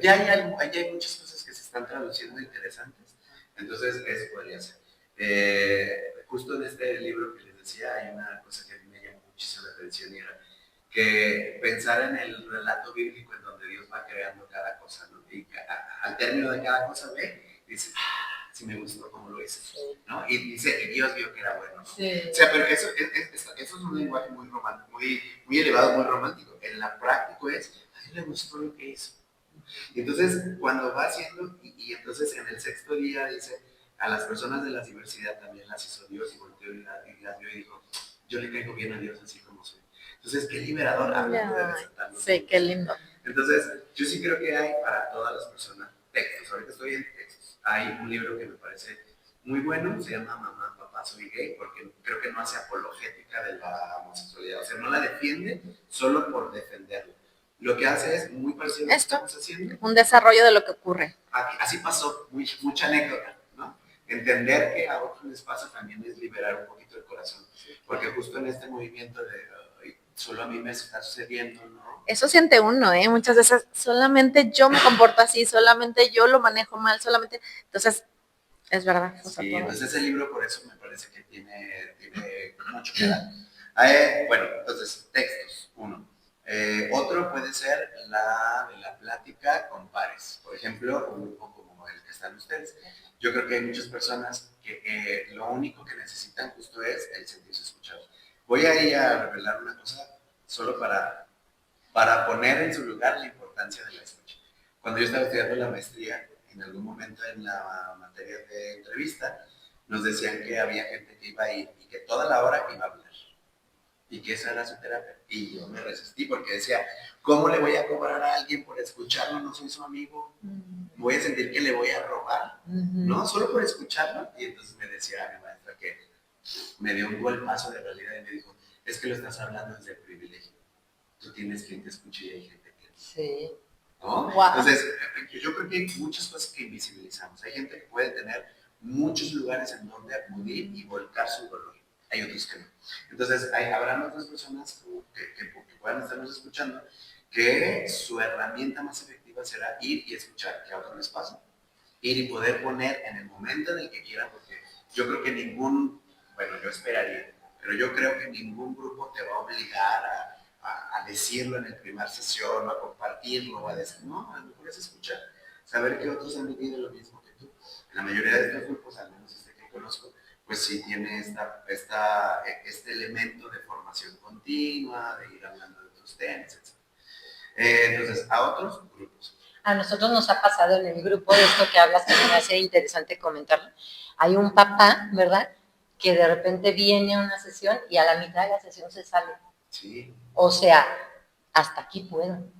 Ya hay muchas cosas que se están traduciendo interesantes, entonces eso podría ser. Justo en este libro que les decía hay una cosa que a mí me llamó muchísimo la atención y era que pensar en el relato bíblico en donde Dios va creando cada cosa, ¿no? Y al término de cada cosa dice, sí me gustó cómo lo hice, ¿no? Y dice que Dios vio que era bueno, ¿no? Sí. O sea, pero eso es un lenguaje muy romántico, muy elevado, muy romántico. En la práctica a él le gustó lo que hizo. Y entonces, cuando va haciendo, y entonces en el sexto día dice, a las personas de la diversidad también las hizo Dios y volteó y las vio y dijo, yo le caigo bien a Dios así como soy. Entonces, qué liberador hablando de desatarnos. Sí, qué lindo. Entonces, yo sí creo que hay para todas las personas textos. Ahorita estoy en textos. Hay un libro que me parece muy bueno, se llama Mamá, Papá, Soy Gay, porque creo que no hace apologética de la homosexualidad. O sea, no la defiende solo por defenderla. Lo que hace es muy parecido a lo que estamos haciendo. Un desarrollo de lo que ocurre. Así pasó, mucha anécdota, ¿no? Entender que a otros les pasa también es liberar un poquito el corazón. Porque justo en este movimiento de solo a mí me está sucediendo, ¿no? Eso siente uno, muchas veces solamente yo me comporto así, solamente yo lo manejo mal, solamente, entonces, es verdad. Sí, entonces ese libro por eso me parece que tiene mucho que dar. Bueno, entonces, textos, uno. Otro Otro puede ser la de la plática con pares. Por ejemplo, un grupo como el que están ustedes. Yo creo que hay muchas personas que lo único que necesitan justo es el sentirse escuchados. Voy a ir a revelar una cosa solo para poner en su lugar la importancia de la escucha. Cuando yo estaba estudiando la maestría, en algún momento en la materia de entrevista, nos decían que había gente que iba a ir y que toda la hora iba a hablar y que esa era su terapia. Y yo me resistí porque decía, ¿cómo le voy a cobrar a alguien por escucharlo? No soy su amigo. Voy a sentir que le voy a robar, ¿no? Solo por escucharlo. Y entonces me decía mi maestra que me dio un golpazo de realidad y me dijo, es que lo estás hablando desde el privilegio. Tú tienes quien te escuche y hay gente que no. Sí. ¿No? Wow. Entonces, yo creo que hay muchas cosas que invisibilizamos. Hay gente que puede tener muchos lugares en donde acudir y volcar su dolor. Hay otros que no. Entonces, habrán otras personas que puedan estarnos escuchando que su herramienta más efectiva será ir y escuchar, que a otros les pasa. Ir y poder poner en el momento en el que quieran, porque yo creo que bueno, yo esperaría, pero yo creo que ningún grupo te va a obligar a decirlo en el primer sesión, o a compartirlo, o a decir, no, a lo mejor es escuchar, saber que otros han vivido lo mismo que tú. En la mayoría de estos grupos, al menos este que conozco, pues sí tiene este elemento de formación continua, de ir hablando de otros temas, etc. Entonces, a otros grupos. A nosotros nos ha pasado en el grupo de esto que hablas, que me hace interesante comentarlo. Hay un papá, ¿verdad?, que de repente viene a una sesión y a la mitad de la sesión se sale. Sí. O sea, hasta aquí puedo, ¿no?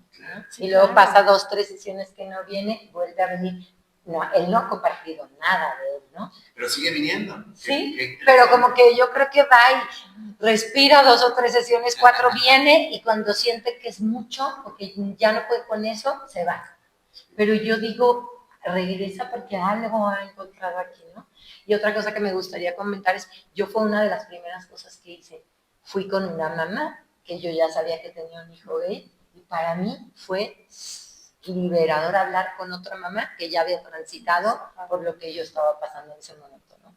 Sí, y luego claro. pasa 2, 3 sesiones que no viene, vuelve a venir. No, él no ha compartido nada de él, ¿no? Pero sigue viniendo. Sí, pero como que yo creo que va y respira 2 o 3 sesiones, 4 viene y cuando siente que es mucho, porque ya no puede con eso, se va. Pero yo digo, regresa porque algo ha encontrado aquí, ¿no? Y otra cosa que me gustaría comentar es, yo fue una de las primeras cosas que hice. Fui con una mamá, que yo ya sabía que tenía un hijo gay, y para mí fue liberador hablar con otra mamá que ya había transitado por lo que yo estaba pasando en ese momento, ¿no?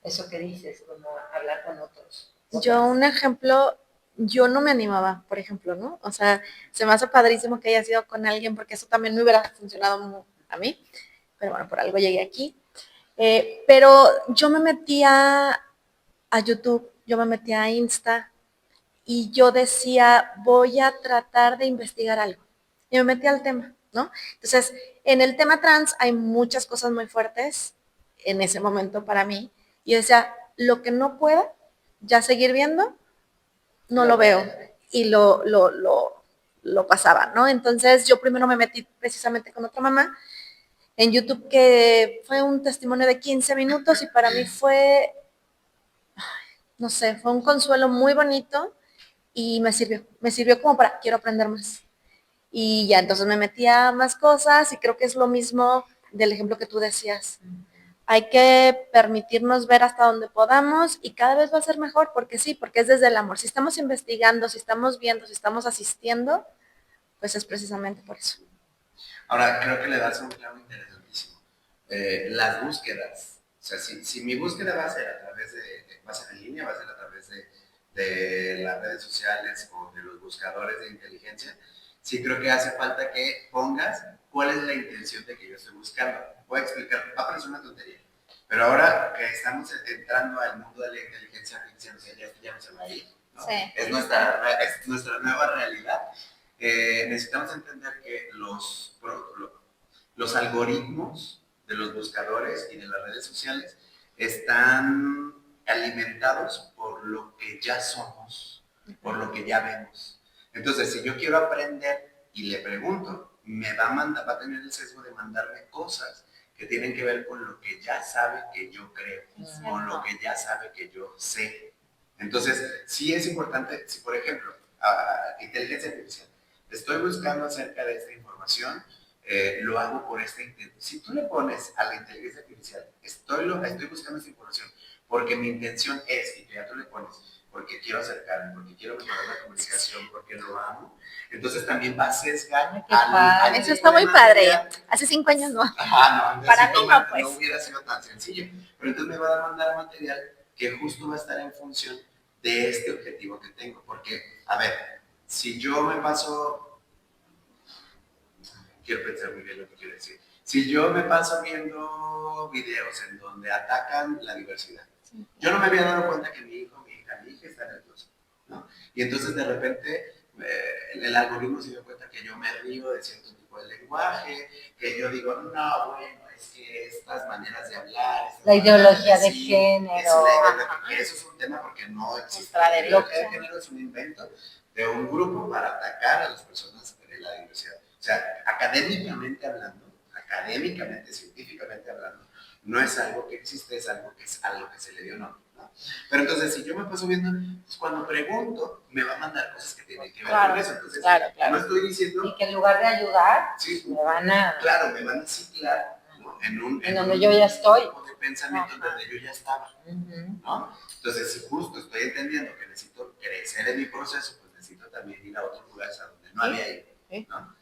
Eso que dices, como hablar con otros. Yo, un ejemplo, yo no me animaba, por ejemplo, ¿no? O sea, se me hace padrísimo que haya sido con alguien porque eso también me hubiera funcionado a mí. Pero bueno, por algo llegué aquí. Pero yo me metía a YouTube, yo me metía a Insta y yo decía, voy a tratar de investigar algo. Y me metí al tema, ¿no? Entonces, en el tema trans hay muchas cosas muy fuertes en ese momento para mí. Y yo decía, lo que no pueda ya seguir viendo, no lo veo. Y lo pasaba, ¿no? Entonces, yo primero me metí precisamente con otra mamá en YouTube, que fue un testimonio de 15 minutos y para mí fue, no sé, fue un consuelo muy bonito y me sirvió como para, quiero aprender más. Y ya entonces me metí a más cosas y creo que es lo mismo del ejemplo que tú decías. Hay que permitirnos ver hasta donde podamos y cada vez va a ser mejor, porque sí, porque es desde el amor. Si estamos investigando, si estamos viendo, si estamos asistiendo, pues es precisamente por eso. Ahora, creo que le das un clavo interesantísimo. Las búsquedas. O sea, si mi búsqueda va a ser a través va a ser en línea, va a ser a través de las redes sociales o de los buscadores de inteligencia, sí creo que hace falta que pongas cuál es la intención de que yo estoy buscando. Voy a explicar, va a parecer una tontería, pero ahora que estamos entrando al mundo de la inteligencia artificial, o sea, ya no se va a ir, ¿no? Sí. Es nuestra nueva realidad. Necesitamos entender que los algoritmos de los buscadores y de las redes sociales están alimentados por lo que ya somos, por lo que ya vemos. Entonces, si yo quiero aprender y le pregunto, va a tener el sesgo de mandarme cosas que tienen que ver con lo que ya sabe que yo creo, con lo que ya sabe que yo sé. Entonces, sí es importante, si por ejemplo, inteligencia artificial, estoy buscando acerca de esta información, lo hago por esta intención. Si tú le pones a la inteligencia artificial, estoy buscando esta información porque mi intención es, y ya tú le pones, porque quiero acercarme, porque quiero mejorar la comunicación, porque lo amo, entonces también va a sesgar al Eso está muy padre. Hace 5 años no. Ajá, no, Para mí no, pues. No hubiera sido tan sencillo. Pero entonces me va a mandar material que justo va a estar en función de este objetivo que tengo. Porque, a ver, si yo me paso quiero pensar muy bien lo que quiero decir. Si yo me paso viendo videos en donde atacan la diversidad, yo no me había dado cuenta que mi hijo, mi hija está en el closet, ¿no? Y entonces de repente el algoritmo se dio cuenta que yo me río de cierto tipo de lenguaje, que yo digo, no, bueno, es que estas maneras de hablar, la ideología de género. Eso es un tema porque no existe. La ideología de género es un invento de un grupo para atacar a las personas de la diversidad. O sea, académicamente hablando, científicamente hablando, no es algo que existe, es algo que se le dio nombre. ¿No? Pero entonces, si yo me paso viendo, pues cuando pregunto, me va a mandar cosas que tienen que ver con eso. Entonces, no estoy diciendo... Y que en lugar de ayudar, me van a... Claro, me van a ciclar, ¿no? en donde yo ya estoy. Un tipo de pensamiento donde yo ya estaba, ¿no? Entonces, si justo estoy entendiendo que necesito crecer en mi proceso, pues necesito también ir a otros lugares a donde no había ido, ¿no?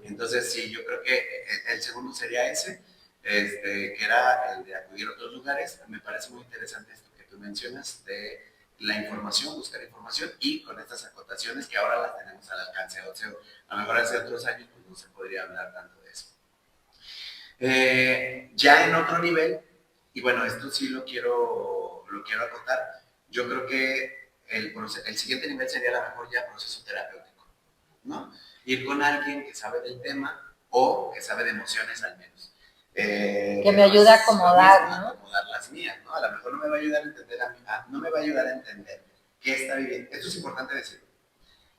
Entonces, sí, yo creo que el segundo sería ese, que era el de acudir a otros lugares. Me parece muy interesante esto que tú mencionas de la información, buscar información y con estas acotaciones que ahora las tenemos al alcance. O sea, a lo mejor hace otros años pues, no se podría hablar tanto de eso. Ya en otro nivel, y bueno, esto sí lo quiero acotar, yo creo que el siguiente nivel sería a lo mejor ya proceso terapéutico, ¿no? Ir con alguien que sabe del tema o que sabe de emociones al menos. Que me ayude a acomodar, ¿no? Acomodar las mías, ¿no? A lo mejor no me va a ayudar a entender no me va a ayudar a entender qué está viviendo. Esto es importante decirlo.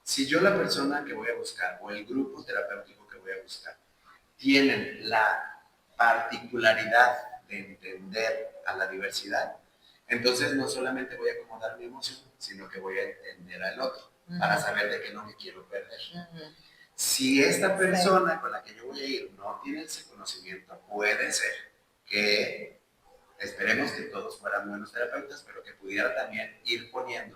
Si yo la persona que voy a buscar o el grupo terapéutico que voy a buscar tienen la particularidad de entender a la diversidad, entonces no solamente voy a acomodar mi emoción, sino que voy a entender al otro para saber de qué no me quiero perder. Si esta persona con la que yo voy a ir no tiene ese conocimiento, puede ser que esperemos que todos fueran buenos terapeutas, pero que pudiera también ir poniendo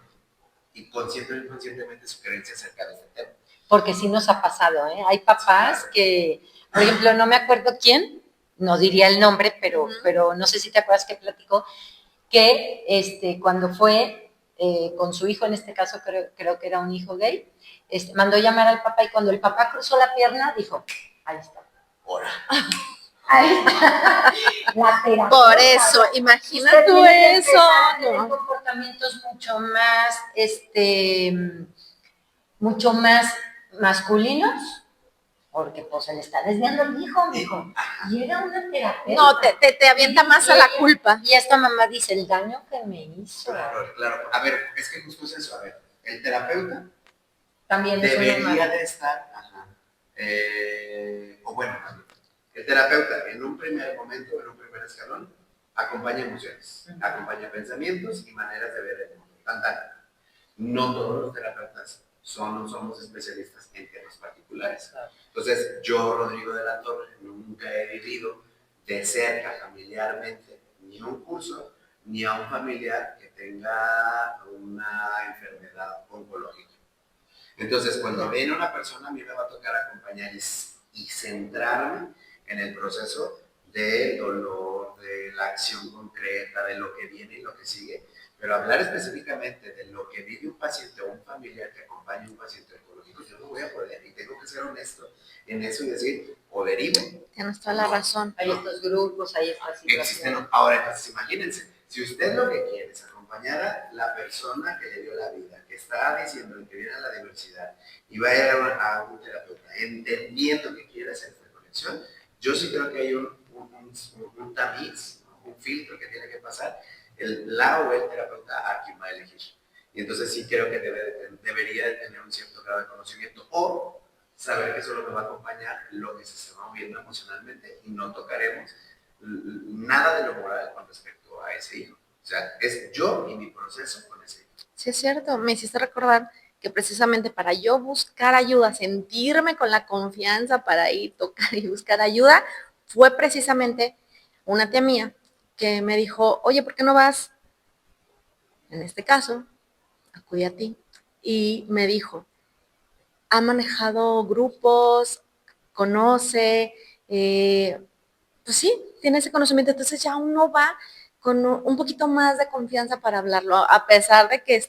y consciente o inconscientemente su creencia acerca de este tema. Porque sí nos ha pasado, ¿eh? Hay papás que, por ejemplo, no me acuerdo quién, no diría el nombre, pero no sé si te acuerdas que platicó, que cuando fue con su hijo, en este caso creo que era un hijo gay, mandó llamar al papá y cuando el papá cruzó la pierna, dijo, ahí está. Ahora. Ahí está. La terapia. Por eso, imagina tú eso. No. Comportamientos mucho más masculinos, porque pues se le está desviando el hijo, mijo. Y era una terapia. No, te avienta más a la culpa. Y esta mamá dice, el daño que me hizo. Claro. A ver, es que justo es eso. A ver, el terapeuta también debería de estar, o bueno, el terapeuta en un primer momento, en un primer escalón, acompaña emociones, acompaña pensamientos y maneras de ver el mundo. No todos los terapeutas somos especialistas en temas particulares. Entonces, yo, Rodrigo de la Torre, nunca he vivido de cerca familiarmente ni un curso, ni a un familiar que tenga una enfermedad oncológica. Entonces, cuando viene una persona, a mí me va a tocar acompañar y centrarme en el proceso del dolor, de la acción concreta, de lo que viene y lo que sigue, pero hablar específicamente de lo que vive un paciente o un familiar que acompaña a un paciente oncológico, yo no voy a poder y tengo que ser honesto en eso y decir, o derivo. Tienes toda la razón. Hay estos grupos, hay estas situaciones. Ahora, entonces, imagínense, si usted lo que quiere es acompañar a la persona que le dio la vida, que está diciendo que viene a la diversidad y va a ir a un terapeuta, entendiendo que quiere hacer esta conexión, yo sí creo que hay un tamiz, un filtro que tiene que pasar, la o el terapeuta a quien va a elegir. Y entonces sí creo que debería de tener un cierto grado de conocimiento o saber que solo me va a acompañar lo que se está moviendo emocionalmente y no tocaremos nada de lo moral con respecto a ese hijo. O sea, es yo y mi proceso con ese hijo. Sí, es cierto. Me hiciste recordar que precisamente para yo buscar ayuda, sentirme con la confianza para ir, tocar y buscar ayuda, fue precisamente una tía mía que me dijo, oye, ¿por qué no vas? En este caso, acudí a ti. Y me dijo, ha manejado grupos, conoce, pues sí, tiene ese conocimiento, entonces ya uno va con un poquito más de confianza para hablarlo, a pesar de que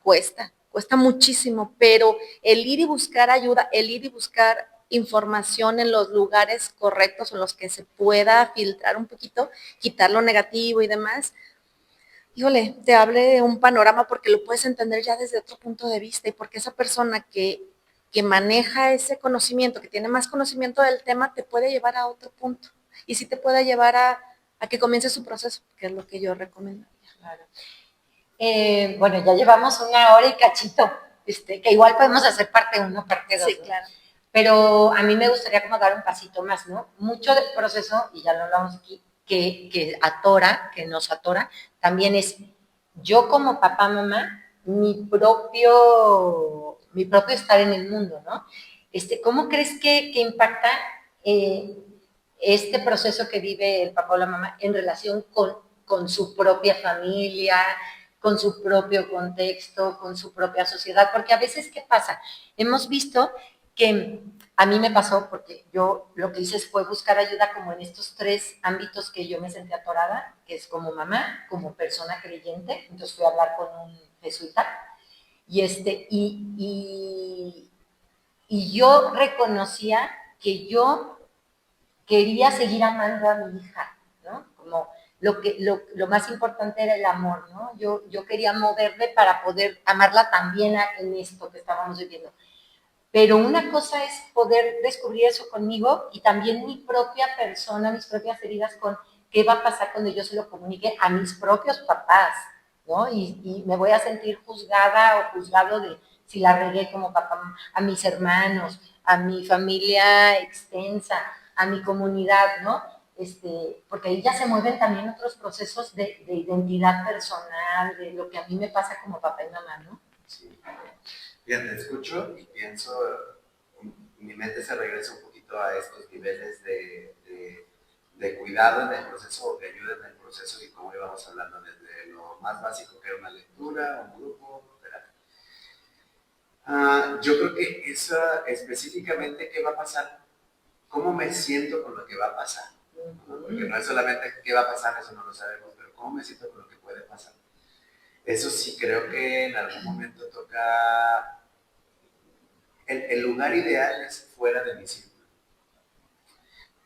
cuesta muchísimo, pero el ir y buscar ayuda, el ir y buscar información en los lugares correctos en los que se pueda filtrar un poquito, quitar lo negativo y demás, híjole, te hable un panorama porque lo puedes entender ya desde otro punto de vista y porque esa persona que maneja ese conocimiento, que tiene más conocimiento del tema, te puede llevar a otro punto y sí te puede llevar a que comience su proceso, que es lo que yo recomendaría. Claro. Bueno, ya llevamos 1 hora y cachito, que igual podemos hacer parte 1, parte 2. Sí, claro. Pero a mí me gustaría como dar un pasito más, ¿no? Mucho del proceso, y ya lo hablamos aquí, que nos atora, también es yo como papá, mamá, mi propio estar en el mundo, ¿no? ¿Cómo crees que impacta este proceso que vive el papá o la mamá en relación con su propia familia, con su propio contexto, con su propia sociedad? Porque a veces, ¿qué pasa? Hemos visto que a mí me pasó, porque yo lo que hice fue buscar ayuda como en estos 3 ámbitos que yo me sentí atorada, que es como mamá, como persona creyente, entonces fui a hablar con un jesuita, y yo reconocía que yo quería seguir amando a mi hija, ¿no? Como lo más importante era el amor, ¿no? Yo quería moverme para poder amarla también en esto que estábamos viviendo. Pero una cosa es poder descubrir eso conmigo y también mi propia persona, mis propias heridas con qué va a pasar cuando yo se lo comunique a mis propios papás, ¿no? Y me voy a sentir juzgada o juzgado de si la regué como papá, a mis hermanos, a mi familia extensa, a mi comunidad, ¿no? Porque ahí ya se mueven también otros procesos de identidad personal, de lo que a mí me pasa como papá y mamá, ¿no? Sí. Fíjate, escucho y pienso, mi mente se regresa un poquito a estos niveles de cuidado en el proceso, de ayuda en el proceso y como íbamos hablando desde lo más básico que era una lectura, un grupo, terapia. Yo creo que eso específicamente, ¿qué va a pasar? ¿Cómo me siento con lo que va a pasar? Porque no es solamente qué va a pasar, eso no lo sabemos, pero cómo me siento con lo que puede pasar. Eso sí creo que en algún momento toca. El lugar ideal es fuera de mi círculo.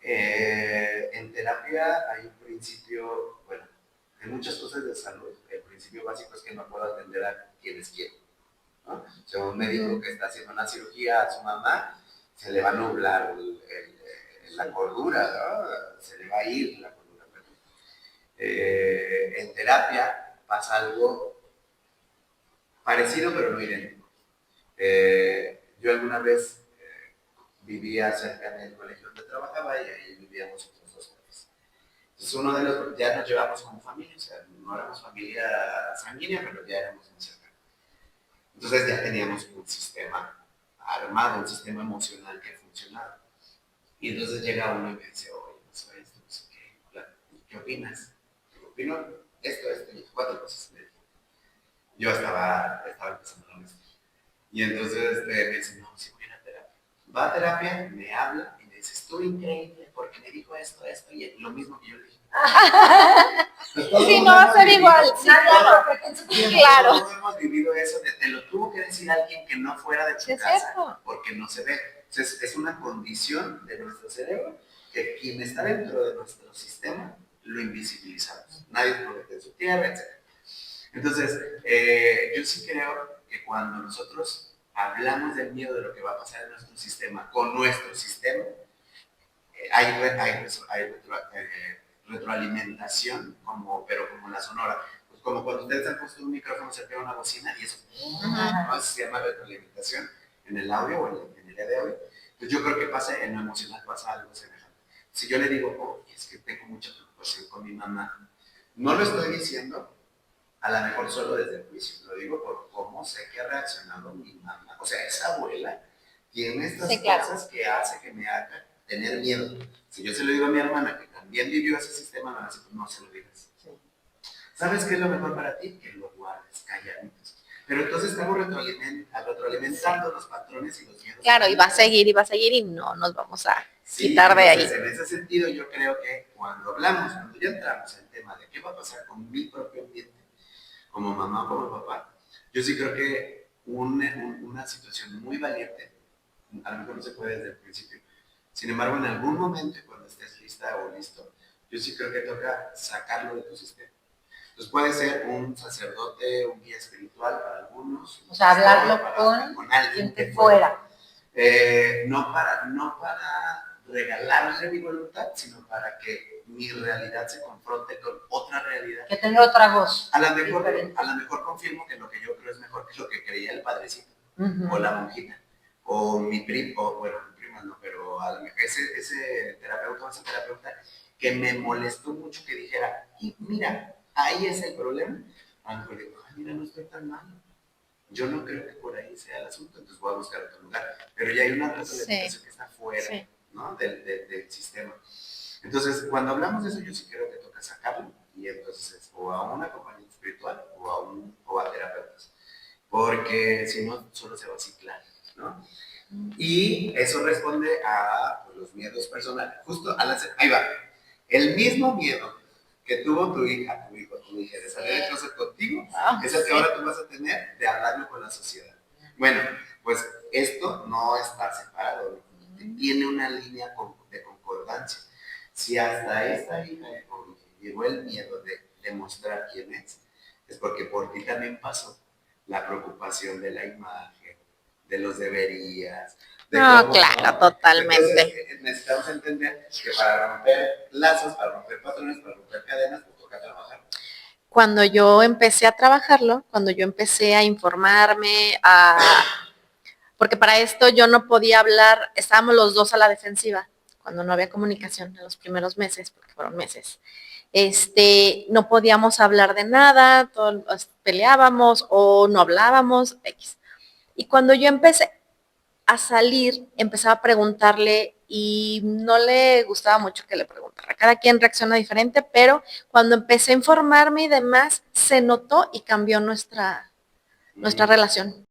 En terapia hay un principio, bueno, en muchas cosas de salud, el principio básico es que no puedo atender a quienes quiero, ¿no? O sea, un médico que está haciendo una cirugía a su mamá, se le va a nublar la cordura, ¿no? Se le va a ir la cordura. En terapia pasa algo parecido pero no idéntico. Yo alguna vez vivía cerca del colegio donde trabajaba y ahí vivíamos otros 2 meses. Entonces uno de los, ya nos llevamos como familia, o sea, no éramos familia sanguínea, pero ya éramos muy cercanos. Entonces ya teníamos un sistema armado, un sistema emocional que funcionaba. Y entonces llega uno y me dice, oye, pasó esto, no sé qué, ¿qué opinas? Yo opino esto, y 4 cosas. Yo estaba empezando la maestría. Y entonces me dice, no, sí voy a terapia. Va a terapia, me habla y me dice, estuvo increíble porque me dijo esto, y lo mismo que yo le dije. Sí, no va a ser igual, sí, claro. Claro. Todos hemos vivido eso, te lo tuvo que decir alguien que no fuera de tu casa, porque no se ve. Entonces, es una condición de nuestro cerebro que quien está dentro de nuestro sistema lo invisibilizamos. Nadie promete en su tierra, etc. Entonces, yo sí creo que cuando nosotros hablamos del miedo de lo que va a pasar en nuestro sistema, con nuestro sistema, hay retroalimentación, pero como la sonora. Pues como cuando ustedes han puesto un micrófono cerca de una bocina y eso, ¿no? Se llama retroalimentación en el audio o en el día de hoy. Pues yo creo que pasa, en lo emocional pasa algo semejante. Si yo le digo, oh, es que tengo mucha preocupación con mi mamá, no lo estoy diciendo a lo mejor solo desde el juicio, lo digo por cómo sé que ha reaccionado mi mamá. O sea, esa abuela tiene estas cosas que hace que me haga tener miedo. Si yo se lo digo a mi hermana, que también vivió ese sistema, me va a decir, pues no se lo digas. Sí. ¿Sabes qué es lo mejor para ti? Que lo guardes calladitos. Pero entonces estamos retroalimentando los patrones y los miedos. Claro, y va a seguir y no nos vamos a quitar de ahí. En ese sentido, yo creo que cuando ya entramos en el tema de qué va a pasar con mi propio ambiente, como mamá o como papá, yo sí creo que una situación muy valiente a lo mejor no se puede desde el principio. Sin embargo, en algún momento, cuando estés lista o listo, yo sí creo que toca sacarlo de tu sistema. Entonces puede ser un sacerdote, un guía espiritual para algunos. O sea, hablarlo con alguien de fuera. No para regalarle mi voluntad, sino para que mi realidad se confronte con otra realidad. Que tenga otra voz. A lo mejor confirmo que lo que yo creo es mejor que lo que creía el padrecito, o la monjita, o mi primo, o bueno, mi prima no, pero a lo mejor ese terapeuta o esa terapeuta que me molestó mucho que dijera, y mira, ahí es el problema. A lo mejor digo, ay, mira, no estoy tan mal. Yo no creo que por ahí sea el asunto, entonces voy a buscar otro lugar. Pero ya hay una retroalimentación que está fuera, ¿no? del sistema. Entonces, cuando hablamos de eso, yo sí creo que toca sacarlo y entonces o a una compañía espiritual o a terapeutas. Porque si no, solo se va a ciclar, ¿no? Y eso responde a pues, los miedos personales. Justo ahí va. El mismo miedo que tuvo tu hija, tu hijo, tu hija de salir de closet contigo, es el que ahora tú vas a tener de hablarlo con la sociedad. Bueno, pues esto no está separado, tiene una línea de concordancia. Si hasta esta hija llegó el miedo de demostrar quién es porque por ti también pasó la preocupación de la imagen, de los deberías. No, claro, totalmente. Entonces, necesitamos entender que para romper lazos, para romper patrones, para romper cadenas, pues toca trabajar. Cuando yo empecé a trabajarlo, cuando yo empecé a informarme, porque para esto yo no podía hablar, estábamos los dos a la defensiva, cuando no había comunicación en los primeros meses, porque fueron meses. No podíamos hablar de nada, todos peleábamos o no hablábamos, X. Y cuando yo empecé a salir, empezaba a preguntarle y no le gustaba mucho que le preguntara. Cada quien reacciona diferente, pero cuando empecé a informarme y demás, se notó y cambió nuestra relación.